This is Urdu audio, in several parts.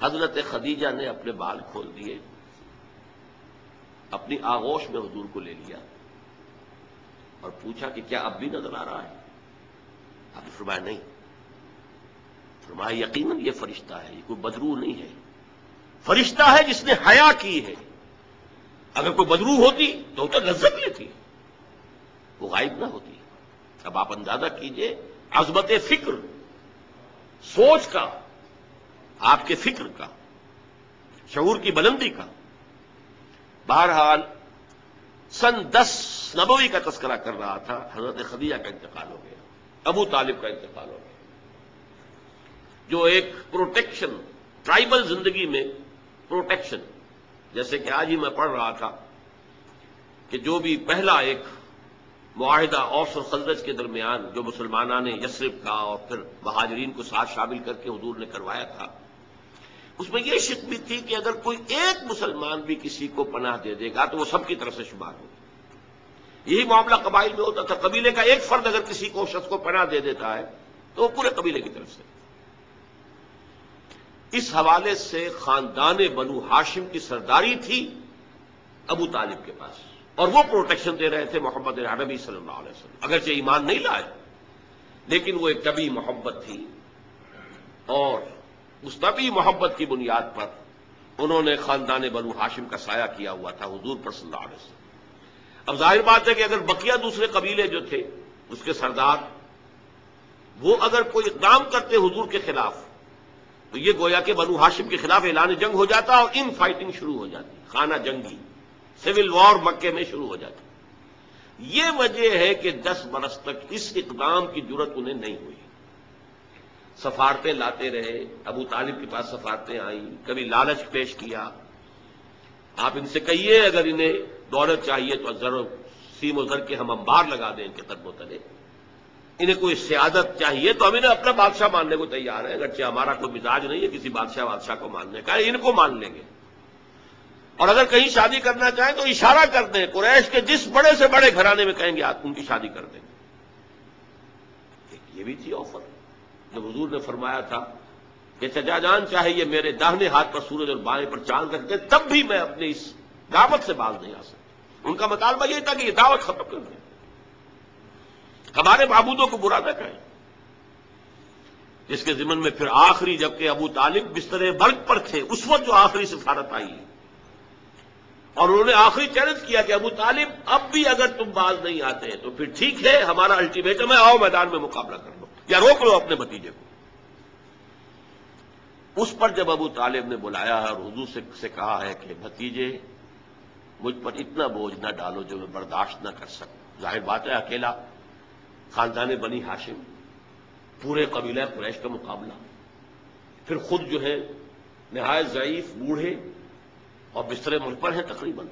حضرت خدیجہ نے اپنے بال کھول دیے، اپنی آغوش میں حضور کو لے لیا اور پوچھا کہ کیا اب بھی نظر آ رہا ہے؟ آپ نے فرمایا نہیں۔ فرمایا یقیناً یہ فرشتہ ہے، یہ کوئی بدروح نہیں ہے، فرشتہ ہے جس نے حیا کی ہے۔ اگر کوئی بدروح ہوتی تو لذت لیتی، وہ غائب نہ ہوتی۔ اب آپ اندازہ کیجئے عظمت فکر، سوچ کا، آپ کے فکر کا، شعور کی بلندی کا۔ بہرحال سن 10 نبوی کا تذکرہ کر رہا تھا، حضرت خدیجہ کا انتقال ہو گیا، ابو طالب کا انتقال ہو گیا، جو ایک پروٹیکشن، ٹرائبل زندگی میں پروٹیکشن، جیسے کہ آج ہی میں پڑھ رہا تھا کہ جو بھی پہلا ایک معاہدہ اوس اور خزرج کے درمیان جو مسلمانان نے یثرب کا اور پھر مہاجرین کو ساتھ شامل کر کے حضور نے کروایا تھا، اس میں یہ شک بھی تھی کہ اگر کوئی ایک مسلمان بھی کسی کو پناہ دے دے گا تو وہ سب کی طرف سے شمار ہوگا۔ یہی معاملہ قبائل میں ہوتا تھا، قبیلے کا ایک فرد اگر کسی کو شخص کو پناہ دے دیتا ہے تو وہ پورے قبیلے کی طرف سے۔ اس حوالے سے خاندان بنو ہاشم کی سرداری تھی ابو طالب کے پاس، اور وہ پروٹیکشن دے رہے تھے محمد عربی صلی اللہ علیہ وسلم۔ اگرچہ ایمان نہیں لائے، لیکن وہ ایک طبی محبت تھی، اور اس طبی محبت کی بنیاد پر انہوں نے خاندان بنو ہاشم کا سایہ کیا ہوا تھا حضور پر صلی اللہ علیہ وسلم۔ اب ظاہر بات ہے کہ اگر بقیہ دوسرے قبیلے جو تھے اس کے سردار وہ اگر کوئی اقدام کرتے حضور کے خلاف تو یہ گویا کہ بنو ہاشم کے خلاف اعلان جنگ ہو جاتا اور ان فائٹنگ شروع ہو جاتی، خانہ جنگی، سول وار مکے میں شروع ہو جاتی۔ یہ وجہ ہے کہ 10 برس تک اس اقدام کی جرت انہیں نہیں ہوئی۔ سفارتیں لاتے رہے، ابو طالب کے پاس سفارتیں آئیں، کبھی لالچ پیش کیا، آپ ان سے کہیے اگر انہیں دولت چاہیے تو ضرور سیم و زر کے ہم انبار لگا دیں ان کے قدموں تلے، انہیں کوئی سیادت چاہیے تو ہم انہیں اپنا بادشاہ ماننے کو تیار ہیں، اگرچہ ہمارا کوئی مزاج نہیں ہے کسی بادشاہ کو ماننے کا، ان کو مان لیں گے۔ اور اگر کہیں شادی کرنا چاہیں تو اشارہ کر دیں، قریش کے جس بڑے سے بڑے گھرانے میں کہیں گے آپ ان کی شادی کر دیں گے۔ یہ بھی تھی آفر جب حضور نے فرمایا تھا کہ چچا جان چاہے یہ میرے داہنے ہاتھ پر سورج اور بائیں پر چاند رکھ دیں تب بھی میں اپنی اس دعوت سے باز نہیں آ سکتا۔ ان کا مطالبہ یہ تھا کہ یہ دعوت ختم کر دیں، ہمارے معبودوں کو برا نہ کہیں۔ جس کے ضمن میں پھر آخری جبکہ ابو طالب بستر مرگ پر تھے اس وقت جو آخری سفارت آئی اور انہوں نے آخری چیلنج کیا کہ ابو طالب اب بھی اگر تم باز نہیں آتے تو پھر ٹھیک ہے، ہمارا الٹیمیٹم ہے، آؤ میدان میں مقابلہ کر لو یا روک لو اپنے بھتیجے کو۔ اس پر جب ابو طالب نے بلایا ہے اور حضور سے کہا ہے کہ بھتیجے مجھ پر اتنا بوجھ نہ ڈالو جو میں برداشت نہ کر سکوں۔ ظاہر بات ہے اکیلا خاندان بنی ہاشم، پورے قبیلہ قریش کا مقابلہ، پھر خود جو ہے نہایت ضعیف، بوڑھے اور بستر مرگ پر ہیں تقریباً،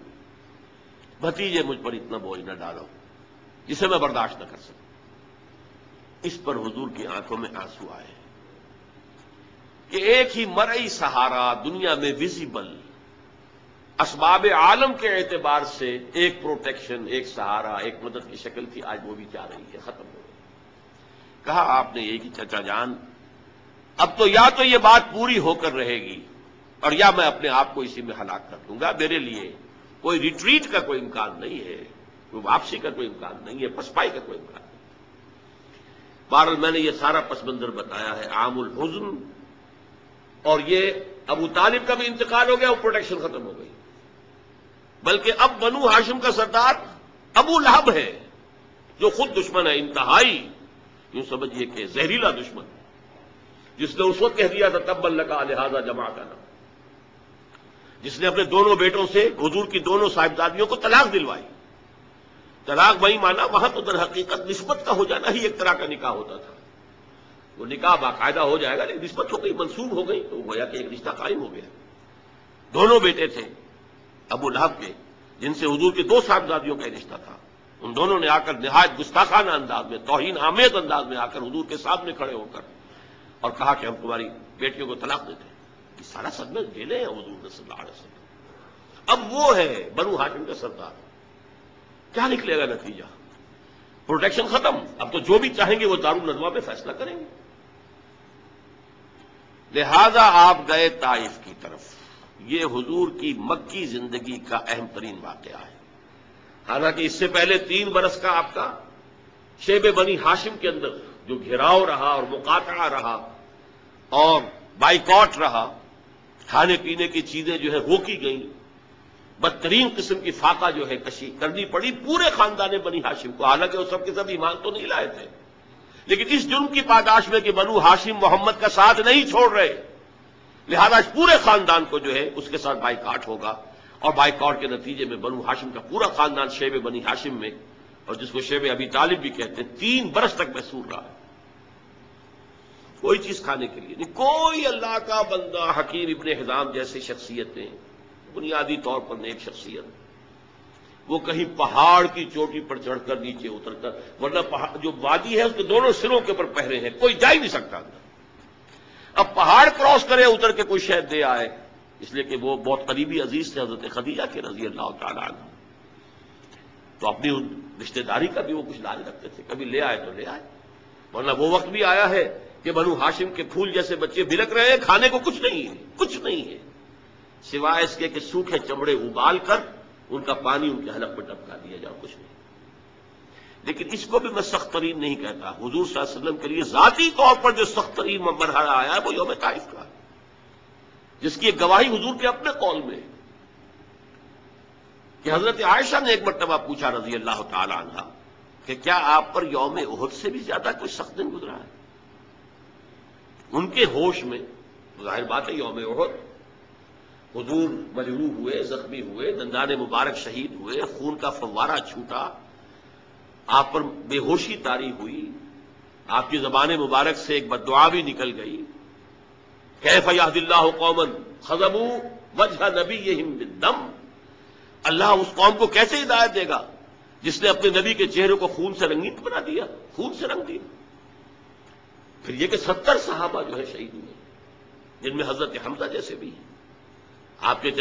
بھتیجے مجھ پر اتنا بوجھ نہ ڈالو جسے میں برداشت نہ کر سکوں۔ اس پر حضور کی آنکھوں میں آنسو آئے کہ ایک ہی مرئی سہارا دنیا میں ویزیبل اسباب عالم کے اعتبار سے ایک پروٹیکشن، ایک سہارا، ایک مدد کی شکل تھی، آج وہ بھی جا رہی ہے، ختم ہو گئی۔ کہا آپ نے یہ کہ چچا جان اب تو یا تو یہ بات پوری ہو کر رہے گی اور یا میں اپنے آپ کو اسی میں ہلاک کر دوں گا، میرے لیے کوئی ریٹریٹ کا کوئی امکان نہیں ہے، کوئی واپسی کا کوئی امکان نہیں ہے، پسپائی کا کوئی امکان نہیں۔ بہرحال میں نے یہ سارا پس منظر بتایا ہے عام الحزن، اور یہ ابو طالب کا بھی انتقال ہو گیا، وہ پروٹیکشن ختم ہو گئی، بلکہ اب بنو ہاشم کا سردار ابو لہب ہے جو خود دشمن ہے انتہائی، یوں سمجھیے کہ زہریلا دشمن، جس نے اس وقت کہہ دیا تھا تبا لکا لہذا جماعتنا، جس نے اپنے دونوں بیٹوں سے حضور کی دونوں صاحبزادیوں کو طلاق دلوائی۔ طلاق وہی مانا وہاں تو در حقیقت نسبت کا ہو جانا ہی ایک طرح کا نکاح ہوتا تھا، وہ نکاح باقاعدہ ہو جائے گا لیکن نسبت ہو گئی، منسوب ہو گئی، تو گویا کہ ایک رشتہ قائم ہو گیا۔ دونوں بیٹے تھے ابو لہب کے جن سے حضور کی 2 صاحبزادیوں کا رشتہ تھا، ان دونوں نے آ کر نہایت گستاخانہ انداز میں، توہین آمیز انداز میں آ کر حضور کے سامنے کھڑے ہو کر اور کہا کہ ہم تمہاری بیٹیوں کو طلاق دیتے ہیں۔ یہ سارا صدمہ جھیلے ہیں حضور صلی اللہ علیہ وسلم۔ اب وہ ہے بنو ہاشم کا سردار، کیا نکلے گا نتیجہ؟ پروٹیکشن ختم، اب تو جو بھی چاہیں گے وہ دارالندوا میں فیصلہ کریں گے۔ لہذا آپ گئے طائف کی طرف۔ یہ حضور کی مکی زندگی کا اہم ترین واقعہ ہے۔ حالانکہ اس سے پہلے 3 برس کا آپ کا شیب بنی ہاشم کے اندر جو گھیراؤ رہا اور مقاطعہ رہا اور بائیکاٹ رہا، کھانے پینے کی چیزیں جو ہے روکی گئیں، بدترین قسم کی فاقہ جو ہے کشی کرنی پڑی پورے خاندان بنی ہاشم کو۔ حالانکہ وہ سب کے سب ایمان تو نہیں لائے تھے، لیکن اس جرم کی پاداش میں کہ بنو ہاشم محمد کا ساتھ نہیں چھوڑ رہے، لہذا اس پورے خاندان کو جو ہے اس کے ساتھ بائیکاٹ ہوگا، اور بائیکاٹ کے نتیجے میں بنو ہاشم کا پورا خاندان شیب بنی ہاشم میں، اور جس کو شیب ابی طالب بھی کہتے ہیں، 3 برس تک محصور رہا۔ کوئی چیز کھانے کے لیے نہیں۔ کوئی اللہ کا بندہ حکیم ابن حزام جیسی شخصیتیں، بنیادی طور پر نیک شخصیت، وہ کہیں پہاڑ کی چوٹی پر چڑھ کر نیچے اتر کر، ورنہ جو وادی ہے اس کے دونوں سروں کے اوپر پہرے ہیں، کوئی جا ہی نہیں سکتا اندر۔ اب پہاڑ کراس کرے اتر کے کوئی شہد دے آئے، اس لیے کہ وہ بہت قریبی عزیز تھے حضرت خدیجہ کے رضی اللہ تعالیٰ عنہ، تو اپنی رشتہ داری کا بھی وہ کچھ لاج رکھتے تھے، کبھی لے آئے تو لے آئے۔ ورنہ وہ وقت بھی آیا ہے کہ بنو ہاشم کے پھول جیسے بچے بلک رہے ہیں، کھانے کو کچھ نہیں ہے، کچھ نہیں ہے سوائے اس کے کہ سوکھے چمڑے ابال کر ان کا پانی ان کے حلق میں ٹپکا دیا جاؤ، کچھ نہیں۔ لیکن اس کو بھی میں سخت ترین نہیں کہتا۔ حضور صلی اللہ علیہ وسلم کے لیے ذاتی طور پر جو سخت ترین مرحلہ آیا ہے وہ یوم طائف کا، جس کی ایک گواہی حضور کے اپنے قول میں ہے کہ حضرت عائشہ نے ایک مرتبہ پوچھا رضی اللہ تعالی عنہا کہ کیا آپ پر یوم احد سے بھی زیادہ کوئی سخت دن گزرا ہے؟ ان کے ہوش میں ظاہر بات ہے یوم احد حضور مجروح ہوئے، زخمی ہوئے، دندان مبارک شہید ہوئے، خون کا فوارہ چھوٹا، آپ پر بے ہوشی طاری ہوئی، آپ کی زبان مبارک سے ایک بددعا بھی نکل گئی، کیف یہدی اللہ قوما خضبوا وجہ نبیہم بالدم، اللہ اس قوم کو کیسے ہدایت دے گا جس نے اپنے نبی کے چہرے کو خون سے رنگین بنا دیا، خون سے رنگ دیا۔ پھر یہ کہ 70 صحابہ جو ہے شہید ہوئے، جن میں حضرت حمزہ جیسے بھی ہیں، آپ کے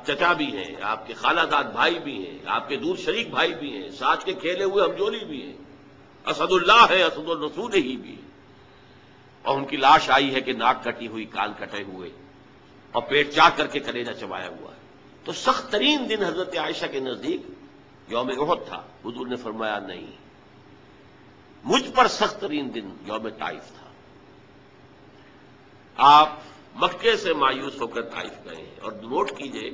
چچا بھی ہیں، آپ کے خالہ داد بھائی بھی ہیں، آپ کے دور شریک بھائی بھی ہیں، ساتھ کے کھیلے ہوئے ہمجولی بھی ہیں، اسد اللہ ہے، اسد الرسول ہی بھی ہے، اور ان کی لاش آئی ہے کہ ناک کٹی ہوئی، کان کٹے ہوئے، اور پیٹ چاک کر کے کلیجہ چبایا ہوا ہے۔ تو سخت ترین دن حضرت عائشہ کے نزدیک یوم احد تھا۔ حضور نے فرمایا نہیں، مجھ پر سخت ترین دن یوم طائف تھا۔ آپ مکے سے مایوس ہو کر طائف گئے ہیں، اور نوٹ کیجئے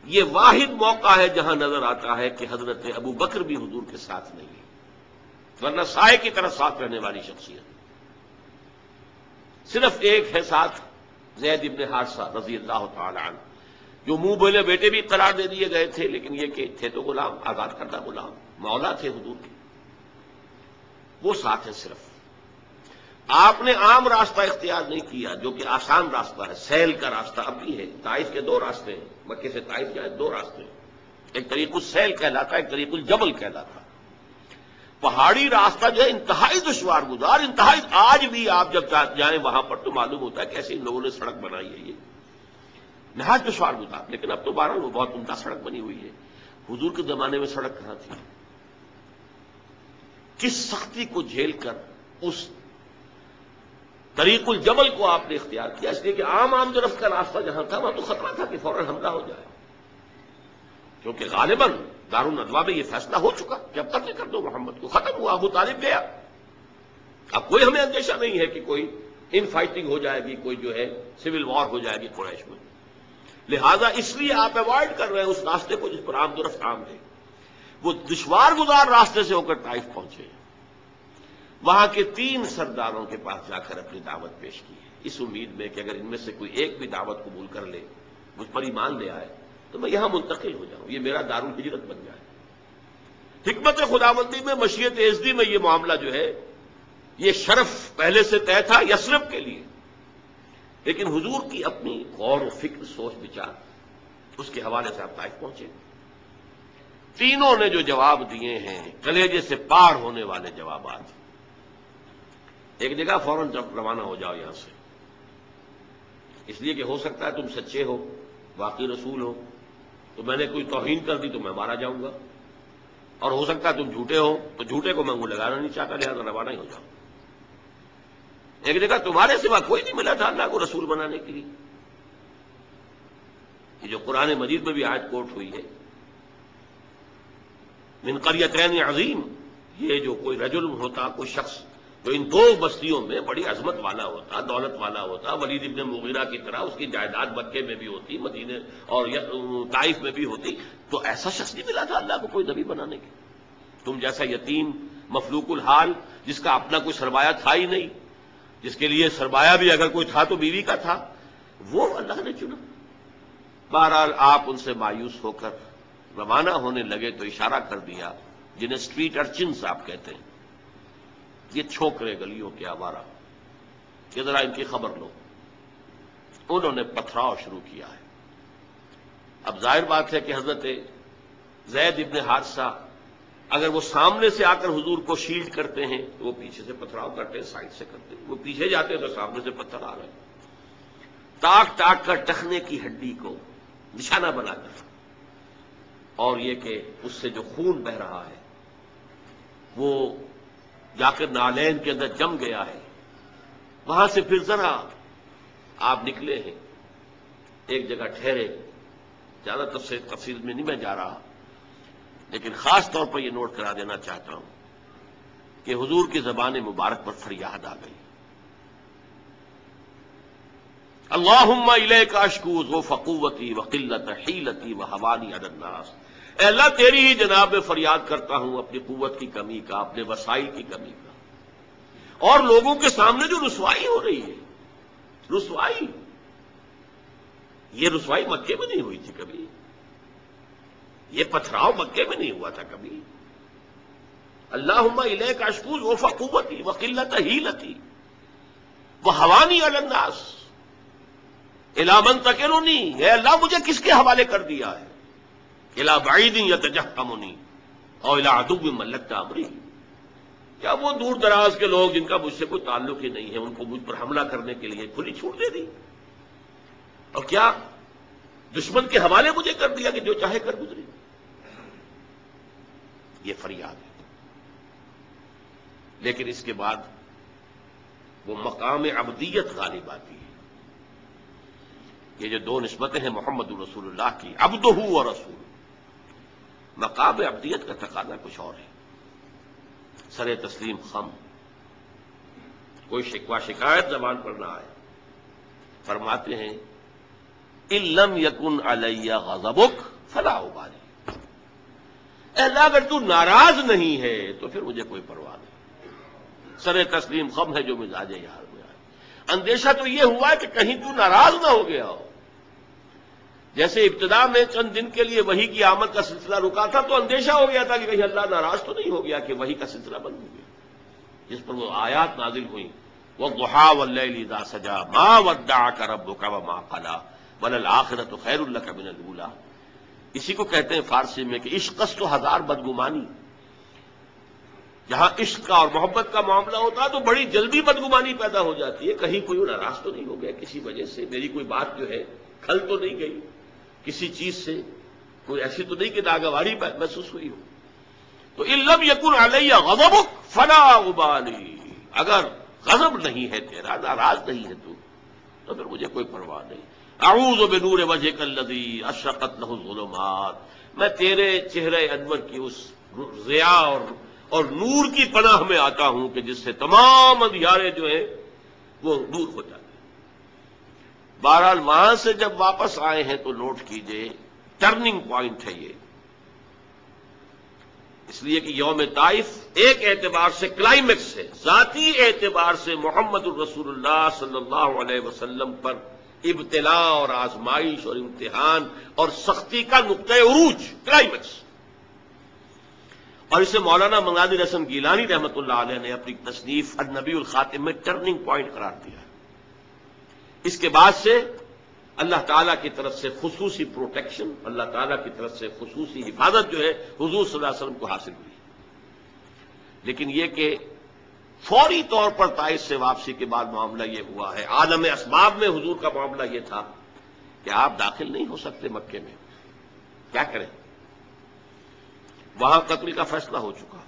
یہ واحد موقع ہے جہاں نظر آتا ہے کہ حضرت ابو بکر بھی حضور کے ساتھ نہیں ہے، ورنہ سائے کی طرح ساتھ رہنے والی شخصیت۔ صرف ایک ہے ساتھ، زید ابن حارثہ رضی اللہ تعالی عنہ، جو منہ بولے بیٹے بھی قرار دے دیے گئے تھے، لیکن یہ کہ تھے تو غلام، آزاد کردہ غلام، مولا تھے حضور کے، وہ ساتھ ہیں صرف۔ آپ نے عام راستہ اختیار نہیں کیا جو کہ آسان راستہ ہے، سیل کا راستہ اب بھی ہے۔ طائف کے 2 راستے ہیں، مکے سے طائف جائے 2 راستے ہیں، ایک طریق السیل کہلاتا ہے، ایک طریق الجبل کہلاتا ہے۔ پہاڑی راستہ جو ہے انتہائی دشوار گزار، انتہائی، آج بھی آپ جب جائیں وہاں پر تو معلوم ہوتا ہے کیسے ان لوگوں نے سڑک بنائی ہے، یہ نہایت دشوار گزار، لیکن اب تو بہرحال وہ بہت عمدہ سڑک بنی ہوئی ہے۔ حضور کے زمانے میں سڑک کہاں تھی؟ کس سختی کو جھیل کر اس طریق الجبل کو آپ نے اختیار کیا، اس لیے کہ عام طرف کا راستہ جہاں تھا وہاں تو خطرہ تھا کہ فوراً حملہ ہو جائے، کیونکہ غالباً دارالندوا میں یہ فیصلہ ہو چکا کہ اب قتل کر دو محمد کو، ختم ہوا، ابو طالب گیا، اب کوئی ہمیں اندیشہ نہیں ہے کہ کوئی ان فائٹنگ ہو جائے گی، کوئی جو ہے سول وار ہو جائے گی قریش میں۔ لہذا اس لیے آپ ایوائڈ کر رہے ہیں اس راستے کو جس پر عام درست عام ہے۔ وہ دشوار گزار راستے سے ہو کر طائف پہنچے، وہاں کے 3 سرداروں کے پاس جا کر اپنی دعوت پیش کی ہے، اس امید میں کہ اگر ان میں سے کوئی ایک بھی دعوت قبول کر لے، مجھ پر ایمان لے آئے، تو میں یہاں منتقل ہو جاؤں، یہ میرا دارالہجرت بن جائے۔ حکمت خداوندی میں، مشیت ازدی میں یہ معاملہ جو ہے، یہ شرف پہلے سے طے تھا یثرب کے لیے، لیکن حضور کی اپنی غور و فکر، سوچ بچار، اس کے حوالے سے آپ طائف پہنچے۔ تینوں نے جو جواب دیے ہیں کلیجے سے پار ہونے والے جوابات۔ ایک جگہ فوراً روانہ ہو جاؤ یہاں سے، اس لیے کہ ہو سکتا ہے تم سچے ہو، واقعی رسول ہو، تو میں نے کوئی توہین کر دی تو میں مارا جاؤں گا، اور ہو سکتا ہے تم جھوٹے ہو تو جھوٹے کو میں منہ لگانا نہیں چاہتا، لہٰذا روانہ ہی ہو جاؤ۔ ایک جگہ تمہارے سوا کوئی نہیں ملا تھا اللہ کو رسول بنانے کے لیے. یہ جو قرآن مجید میں بھی آیت کوٹ ہوئی ہے، من قریتین عظیم، یہ جو کوئی رجل ہوتا، کوئی شخص جو ان دو بستیوں میں بڑی عظمت والا ہوتا، دولت والا ہوتا، ولید ابن مغیرہ کی طرح اس کی جائیداد مکے میں بھی ہوتی، مدینے اور طائف میں بھی ہوتی، تو ایسا شخص نہیں ملا تھا اللہ کو کوئی نبی بنانے کے. تم جیسا یتیم مفلوق الحال، جس کا اپنا کوئی سرمایہ تھا ہی نہیں، جس کے لیے سرمایہ بھی اگر کوئی تھا تو بیوی کا تھا، وہ اللہ نے چنا. بہرحال آپ ان سے مایوس ہو کر روانہ ہونے لگے تو اشارہ کر دیا، جنہیں اسٹریٹ ارچنز آپ کہتے ہیں، یہ چھوکرے گلیوں کے آوارہ، کہ ذرا ان کی خبر لو. انہوں نے پتھراؤ شروع کیا ہے. اب ظاہر بات ہے کہ حضرت زید ابن حارثہ اگر وہ سامنے سے آ کر حضور کو شیلڈ کرتے ہیں تو وہ پیچھے سے پتھراؤ کرتے ہیں، سائڈ سے کرتے ہیں. وہ پیچھے جاتے ہیں تو سامنے سے پتھر آ رہے ہیں، ٹاک ٹاک کر ٹخنے کی ہڈی کو نشانہ بنا کر، اور یہ کہ اس سے جو خون بہ رہا ہے وہ جا کر نالین کے اندر جم گیا ہے. وہاں سے پھر ذرا آپ نکلے ہیں، ایک جگہ ٹھہرے. زیادہ تفصیل میں نہیں میں جا رہا، لیکن خاص طور پر یہ نوٹ کرا دینا چاہتا ہوں کہ حضور کی زبان مبارک پر فریاد آ گئی، اللہم الیک اشکو ضعف قوتی وقلت حیلتی وہوانی علی الناس. اے اللہ تیری ہی جناب میں فریاد کرتا ہوں اپنی قوت کی کمی کا، اپنے وسائل کی کمی کا، اور لوگوں کے سامنے جو رسوائی ہو رہی ہے. رسوائی، یہ رسوائی مکے میں نہیں ہوئی تھی کبھی، یہ پتھراؤ مکے میں نہیں ہوا تھا کبھی. اللہم الیک اشکو ضعف قوتی وقلت حیلتی وہوانی علی الناس الی من تکلنی. اے اللہ مجھے کس کے حوالے کر دیا ہے؟ الی بعید یتجہمنی اور الی عدو ملکت امری. کیا وہ دور دراز کے لوگ جن کا مجھ سے کوئی تعلق ہی نہیں ہے، ان کو مجھ پر حملہ کرنے کے لیے کھلی چھوٹ دے دی، اور کیا دشمن کے حوالے مجھے کر دیا کہ جو چاہے کر گزری. یہ فریاد ہے. لیکن اس کے بعد وہ مقام عبدیت غالب آتی ہے. یہ جو دو نسبتیں ہیں محمد رسول اللہ کی، عبدہ و رسول، مقام عبدیت کا تقاضا کچھ اور ہے. سر تسلیم خم، کوئی شکوہ شکایت زبان پر نہ آئے. فرماتے ہیں ان لم یکن علی غضبک فلا ابالی. اے اللہ اگر تو ناراض نہیں ہے تو پھر مجھے کوئی پرواہ نہیں. سر تسلیم خم ہے جو مزاج یار میں آئے. اندیشہ تو یہ ہوا کہ کہیں تو ناراض نہ ہو گیا ہو. جیسے ابتدا میں چند دن کے لیے وحی کی آمد کا سلسلہ رکا تھا تو اندیشہ ہو گیا تھا کہ کہیں اللہ ناراض تو نہیں ہو گیا کہ وحی کا سلسلہ بند ہو گیا، جس پر وہ آیات نازل ہوئیں، وَالضُّحَىٰ وَاللَّيْلِ إِذَا سَجَىٰ مَا وَدَّعَكَ رَبُّكَ وَمَا قَلَىٰ وَلَلْآخِرَةُ خَيْرٌ لَكَ مِنَ الْأُولَىٰ. اسی کو کہتے ہیں فارسی میں کہ عشق است و ہزار بدگمانی. جہاں عشق کا اور محبت کا معاملہ ہوتا ہے تو بڑی جلدی بدگمانی پیدا ہو جاتی ہے. کہیں کوئی ناراض تو نہیں ہو گیا کسی وجہ سے، میری کوئی بات جو ہے کھل تو نہیں گئی کسی چیز سے، کوئی ایسی تو نہیں کہ ناگواری محسوس ہوئی ہو. تو ان لم یکن علی غضبک فلا ابالی. اگر غضب نہیں ہے تیرا، ناراض نہیں ہے تو پھر مجھے کوئی پرواہ نہیں. اعوذ بنور وجهک الذی اشرقت له الظلمات. میں تیرے چہرے انور کی اس ضیاء اور نور کی پناہ میں آتا ہوں کہ جس سے تمام اندھیارے جو ہیں وہ دور ہو جاتے ہیں. بہرحال وہاں سے جب واپس آئے ہیں تو نوٹ کیجئے ٹرننگ پوائنٹ ہے یہ، اس لیے کہ یوم طائف ایک اعتبار سے کلائمیکس ہے. ذاتی اعتبار سے محمد الرسول اللہ صلی اللہ علیہ وسلم پر ابتلاء اور آزمائش اور امتحان اور سختی کا نقطۂ عروج، کلائمیکس. اور اسے مولانا منگادر حسن گیلانی رحمۃ اللہ علیہ نے اپنی تصنیف النبی الخاتم میں ٹرننگ پوائنٹ قرار دیا. اس کے بعد سے اللہ تعالیٰ کی طرف سے خصوصی پروٹیکشن، اللہ تعالیٰ کی طرف سے خصوصی حفاظت جو ہے حضور صلی اللہ علیہ وسلم کو حاصل ہوئی. لیکن یہ کہ فوری طور پر طائف سے واپسی کے بعد معاملہ یہ ہوا ہے. عالم اسباب میں حضور کا معاملہ یہ تھا کہ آپ داخل نہیں ہو سکتے مکے میں. کیا کریں؟ وہاں قتل کا فیصلہ ہو چکا،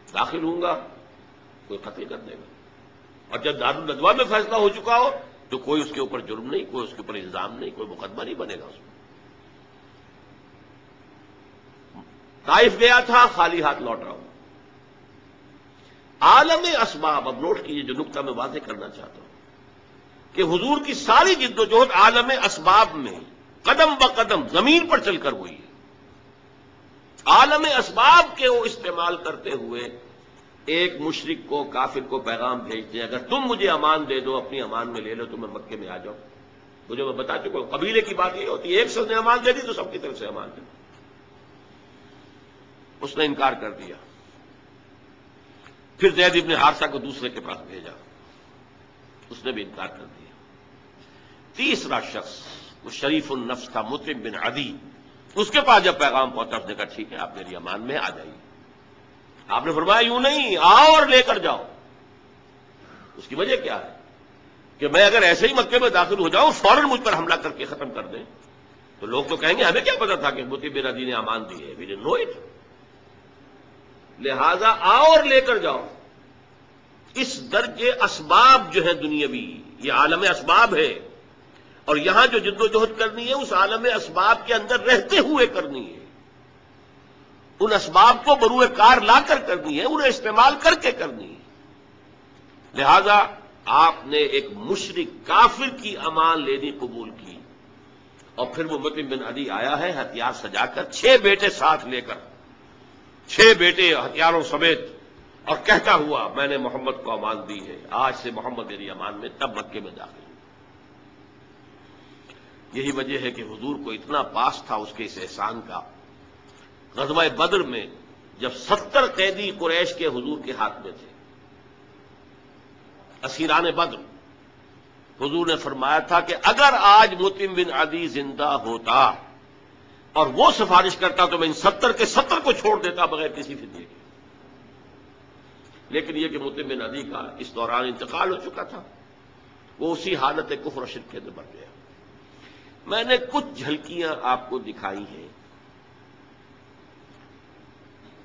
داخل ہوں گا کوئی قتل کر دے گا. اور جب دارالندوہ میں فیصلہ ہو چکا ہو تو کوئی اس کے اوپر جرم نہیں، کوئی اس کے اوپر الزام نہیں، کوئی مقدمہ نہیں بنے گا اس میں۔ طائف گیا تھا، خالی ہاتھ لوٹ رہا ہوں۔ عالم اسباب، اب نوٹ کیجئے جو نقطہ میں واضح کرنا چاہتا ہوں کہ حضور کی ساری جد و جہد عالم اسباب میں قدم بقدم زمین پر چل کر ہوئی ہے۔ عالم اسباب کے وہ استعمال کرتے ہوئے ایک مشرک کو، کافر کو پیغام بھیجتے ہیں، اگر تم مجھے امان دے دو، اپنی امان میں لے لو تو میں مکے میں آ جاؤں۔ مجھے میں بتا چکا ہوں قبیلے کی بات یہ ہوتی ہے، ایک شخص نے امان دے دی تو سب کی طرف سے امان دے دی۔ اس نے انکار کر دیا۔ پھر زید ابن حارثہ کو دوسرے کے پاس بھیجا، اس نے بھی انکار کر دیا۔ تیسرا شخص وہ شریف النفس تھا، مطعم بن عدی، اس کے پاس جب پیغام پہنچا اس نے کہا ٹھیک ہے آپ میری امان میں آ جائیے۔ آپ نے فرمایا یوں نہیں، آؤ اور لے کر جاؤ۔ اس کی وجہ کیا ہے کہ میں اگر ایسے ہی مکے میں داخل ہو جاؤں، فوراً مجھ پر حملہ کر کے ختم کر دیں تو لوگ تو کہیں گے ہمیں کیا پتا تھا کہ مطعم بن عدی نے امان دی ہے، وی ڈڈنٹ نو اٹ۔ لہذا آؤ اور لے کر جاؤ۔ اس درجے اسباب جو ہے دنیاوی، یہ عالم اسباب ہے، اور یہاں جو جد و جہد کرنی ہے اس عالم اسباب کے اندر رہتے ہوئے کرنی ہے، ان اسباب کو بروئے کار لا کر کرنی ہے، انہیں استعمال کر کے کرنی ہے۔ لہذا آپ نے ایک مشرک کافر کی امان لینی قبول کی، اور پھر وہ مطعم بن عدی آیا ہے ہتھیار سجا کر، 6 بیٹے ساتھ لے کر، 6 بیٹے ہتھیاروں سمیت، اور کہتا ہوا میں نے محمد کو امان دی ہے، آج سے محمد میری امان میں، تب مکے میں داخل۔ یہی وجہ ہے کہ حضور کو اتنا پاس تھا اس کے اس احسان کا۔ غزوہ بدر میں جب 70 قیدی قریش کے حضور کے ہاتھ میں تھے، اسیران بدر، حضور نے فرمایا تھا کہ اگر آج مطعم بن عدی زندہ ہوتا اور وہ سفارش کرتا تو میں ان 70 کے 70 کو چھوڑ دیتا بغیر کسی فدیے کے۔ لیکن یہ کہ مطعم بن عدی کا اس دوران انتقال ہو چکا تھا، وہ اسی حالت کفر و شرک کے اندر بڑھ گیا۔ میں نے کچھ جھلکیاں آپ کو دکھائی ہیں۔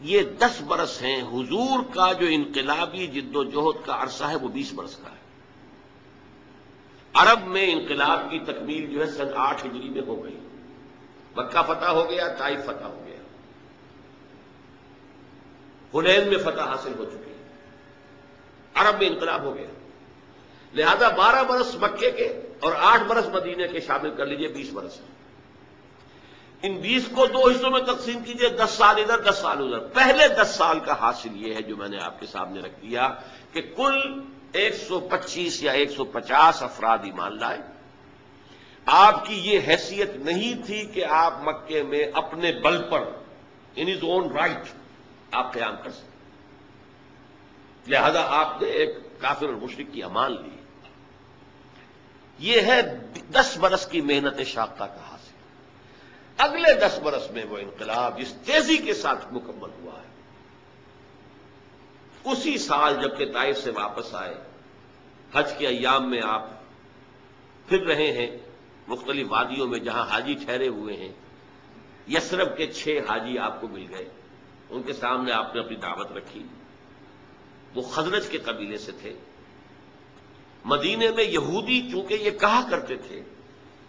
یہ 10 برس ہیں، حضور کا جو انقلابی جد و جہد کا عرصہ ہے وہ 20 برس کا ہے۔ عرب میں انقلاب کی تکمیل جو ہے سن 8 ہجری میں ہو گئی، مکہ فتح ہو گیا، طائف فتح ہو گیا، حنین میں فتح حاصل ہو چکی، عرب میں انقلاب ہو گیا۔ لہذا 12 برس مکے کے اور 8 برس مدینے کے شامل کر لیجئے، 20 برس۔ ان 20 کو 2 حصوں میں تقسیم کیجئے، 10 سال ادھر 10 سال ادھر۔ پہلے 10 سال کا حاصل یہ ہے جو میں نے آپ کے سامنے رکھ دیا کہ کل 125 یا 150 افراد ایمان لائے۔ آپ کی یہ حیثیت نہیں تھی کہ آپ مکے میں اپنے بل پر ان ہز اون رائٹ آپ قیام کر سکیں، لہذا آپ نے ایک کافر اور مشرک کی امان لی۔ یہ ہے 10 برس کی محنت شاقہ کا حاصل۔ اگلے 10 برس میں وہ انقلاب جس تیزی کے ساتھ مکمل ہوا ہے، اسی سال جبکہ طائف سے واپس آئے، حج کے ایام میں آپ پھر رہے ہیں مختلف وادیوں میں جہاں حاجی ٹھہرے ہوئے ہیں، یثرب کے 6 حاجی آپ کو مل گئے، ان کے سامنے آپ نے اپنی دعوت رکھی۔ وہ خزرج کے قبیلے سے تھے۔ مدینے میں یہودی چونکہ یہ کہا کرتے تھے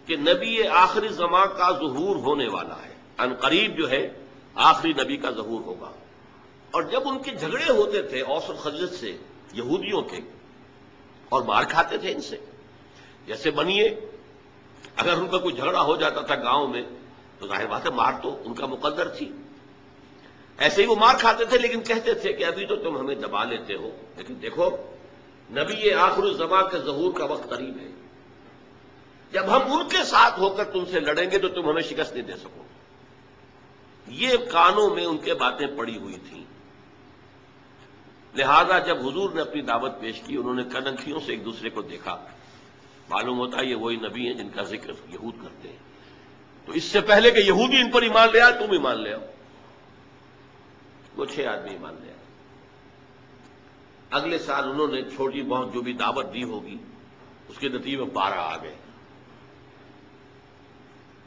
کہ نبی آخری زمان کا ظہور ہونے والا ہے، ان قریب جو ہے آخری نبی کا ظہور ہوگا، اور جب ان کے جھگڑے ہوتے تھے اوس اور خزرج سے یہودیوں کے، اور مار کھاتے تھے ان سے، جیسے بنیے اگر ان کا کوئی جھگڑا ہو جاتا تھا گاؤں میں تو ظاہر بات ہے مار تو ان کا مقدر تھی، ایسے ہی وہ مار کھاتے تھے، لیکن کہتے تھے کہ ابھی تو تم ہمیں دبا لیتے ہو، لیکن دیکھو نبی آخر الزمان کے ظہور کا وقت قریب ہے، جب ہم ان کے ساتھ ہو کر تم سے لڑیں گے تو تم ہمیں شکست نہیں دے سکو گے۔ یہ کانوں میں ان کے باتیں پڑی ہوئی تھیں۔ لہذا جب حضور نے اپنی دعوت پیش کی، انہوں نے کنکھیوں سے ایک دوسرے کو دیکھا، معلوم ہوتا ہے یہ وہی نبی ہیں جن کا ذکر یہود کرتے ہیں، تو اس سے پہلے کہ یہودی ان پر ایمان لے آئے تم ایمان لے آؤ۔ وہ 6 آدمی ایمان لے آئے۔ اگلے سال انہوں نے چھوٹی بہت جو بھی دعوت دی ہوگی اس کے نتیجے میں 12 آ گئے۔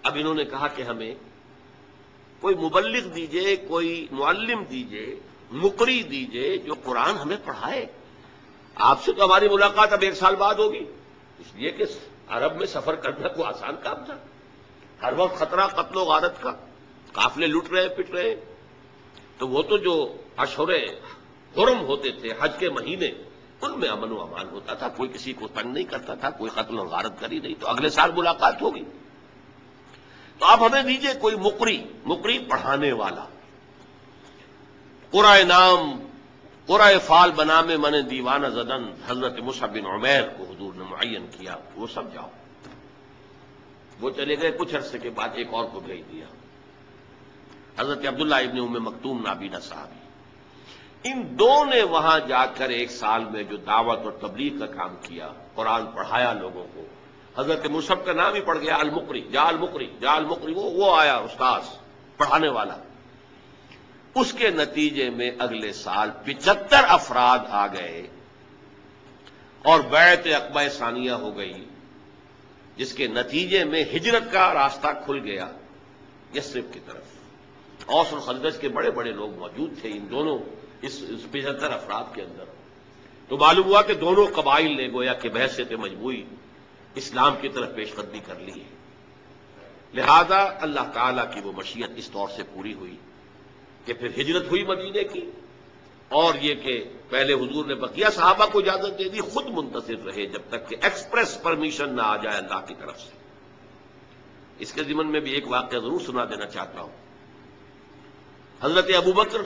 اب انہوں نے کہا کہ ہمیں کوئی مبلغ دیجئے، کوئی معلم دیجئے، مقری دیجئے جو قرآن ہمیں پڑھائے، آپ سے تو ہماری ملاقات اب 1 سال بعد ہوگی، اس لیے کہ عرب میں سفر کرنا کوئی آسان کام تھا، ہر وقت خطرہ قتل و غارت کا، قافلے لٹ رہے پٹ رہے، تو وہ تو جو اشہر حرم ہوتے تھے، حج کے مہینے، ان میں امن و امان ہوتا تھا، کوئی کسی کو تنگ نہیں کرتا تھا، کوئی قتل و غارت کری نہیں، تو اگلے سال ملاقات ہوگی۔ تو آپ ہمیں دیجئے کوئی مقری پڑھانے والا، قرائے نام قرائے فال بنا میں من دیوانہ زدن، حضرت مصعب بن عمیر کو حضور نے معین کیا، وہ سب جاؤ۔ وہ چلے گئے، کچھ عرصے کے بعد ایک اور کو بھیج دیا، حضرت عبداللہ ابن ام مکتوم نابینا صحابی۔ ان دو نے وہاں جا کر 1 سال میں جو دعوت اور تبلیغ کا کام کیا، قرآن پڑھایا لوگوں کو۔ حضرت مصعب کا نام ہی پڑ گیا، المقری، جا المقری، وہ آیا استاذ پڑھانے والا۔ اس کے نتیجے میں اگلے سال 75 افراد آ گئے اور بیعت عقبہ ثانیہ ہو گئی، جس کے نتیجے میں ہجرت کا راستہ کھل گیا یثرب کی طرف۔ اوس اور خزرج کے بڑے بڑے لوگ موجود تھے ان دونوں اس 75 افراد کے اندر، تو معلوم ہوا کہ دونوں قبائل نے گویا کہ بحثیت مجموعی اسلام کی طرف پیش قدمی کر لی ہے۔ لہذا اللہ تعالی کی وہ مشیت اس طور سے پوری ہوئی کہ پھر ہجرت ہوئی مدینے کی، اور یہ کہ پہلے حضور نے بقیہ صحابہ کو اجازت دے دی، خود منتظر رہے جب تک کہ ایکسپریس پرمیشن نہ آ جائے اللہ کی طرف سے۔ اس کے ضمن میں بھی ایک واقعہ ضرور سنا دینا چاہتا ہوں۔ حضرت ابوبکر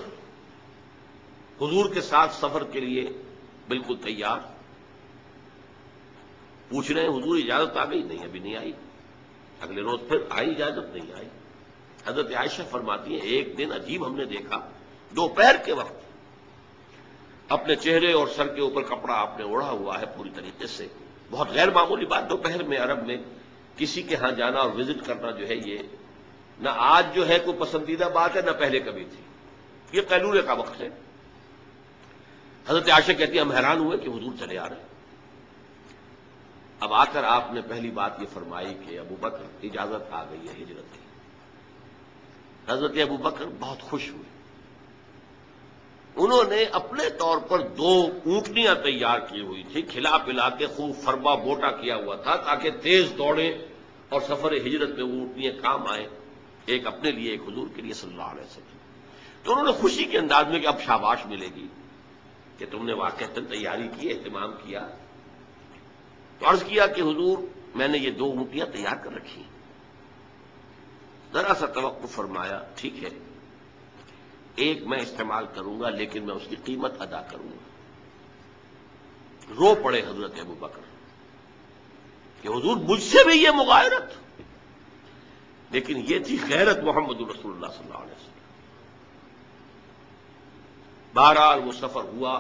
حضور کے ساتھ سفر کے لیے بالکل تیار، پوچھ رہے ہیں حضور اجازت آ گئی؟ نہیں، ابھی نہیں آئی۔ اگلے روز پھر آئی اجازت؟ نہیں آئی۔ حضرت عائشہ فرماتی ہیں ایک دن عجیب ہم نے دیکھا، دوپہر کے وقت اپنے چہرے اور سر کے اوپر کپڑا آپ نے اوڑھا ہوا ہے پوری طریقے سے، بہت غیر معمولی بات، دوپہر میں عرب میں کسی کے ہاں جانا اور وزٹ کرنا جو ہے یہ نہ آج جو ہے کوئی پسندیدہ بات ہے نہ پہلے کبھی تھی، یہ قیلولے کا وقت ہے۔ حضرت عائشہ کہتی ہیں ہم حیران ہوئے کہ حضور چلے آ رہے ہیں۔ اب آ کر آپ نے پہلی بات یہ فرمائی کہ ابوبکر اجازت آ گئی ہے ہجرت کی۔ حضرت ابوبکر بہت خوش ہوئے، انہوں نے اپنے طور پر 2 اونٹنیاں تیار کی ہوئی تھی، کھلا پلا کے خوب فربا بوٹا کیا ہوا تھا تاکہ تیز دوڑیں اور سفر ہجرت میں وہ اونٹنیاں کام آئیں، ایک اپنے لیے ایک حضور کے لیے صلی اللہ علیہ وسلم۔ تو انہوں نے خوشی کے انداز میں کہ اب شاباش ملے گی کہ تم نے واقعتاً تیاری کی، اہتمام کیا، تو عرض کیا کہ حضور میں نے یہ 2 اونٹیاں تیار کر رکھی، ذرا سا توقف فرمایا، ٹھیک ہے ایک میں استعمال کروں گا لیکن میں اس کی قیمت ادا کروں گا۔ رو پڑے حضرت ابوبکر کہ حضور مجھ سے بھی یہ مغایرت، لیکن یہ تھی غیرت محمد رسول اللہ صلی اللہ علیہ وسلم۔ بہرحال وہ سفر ہوا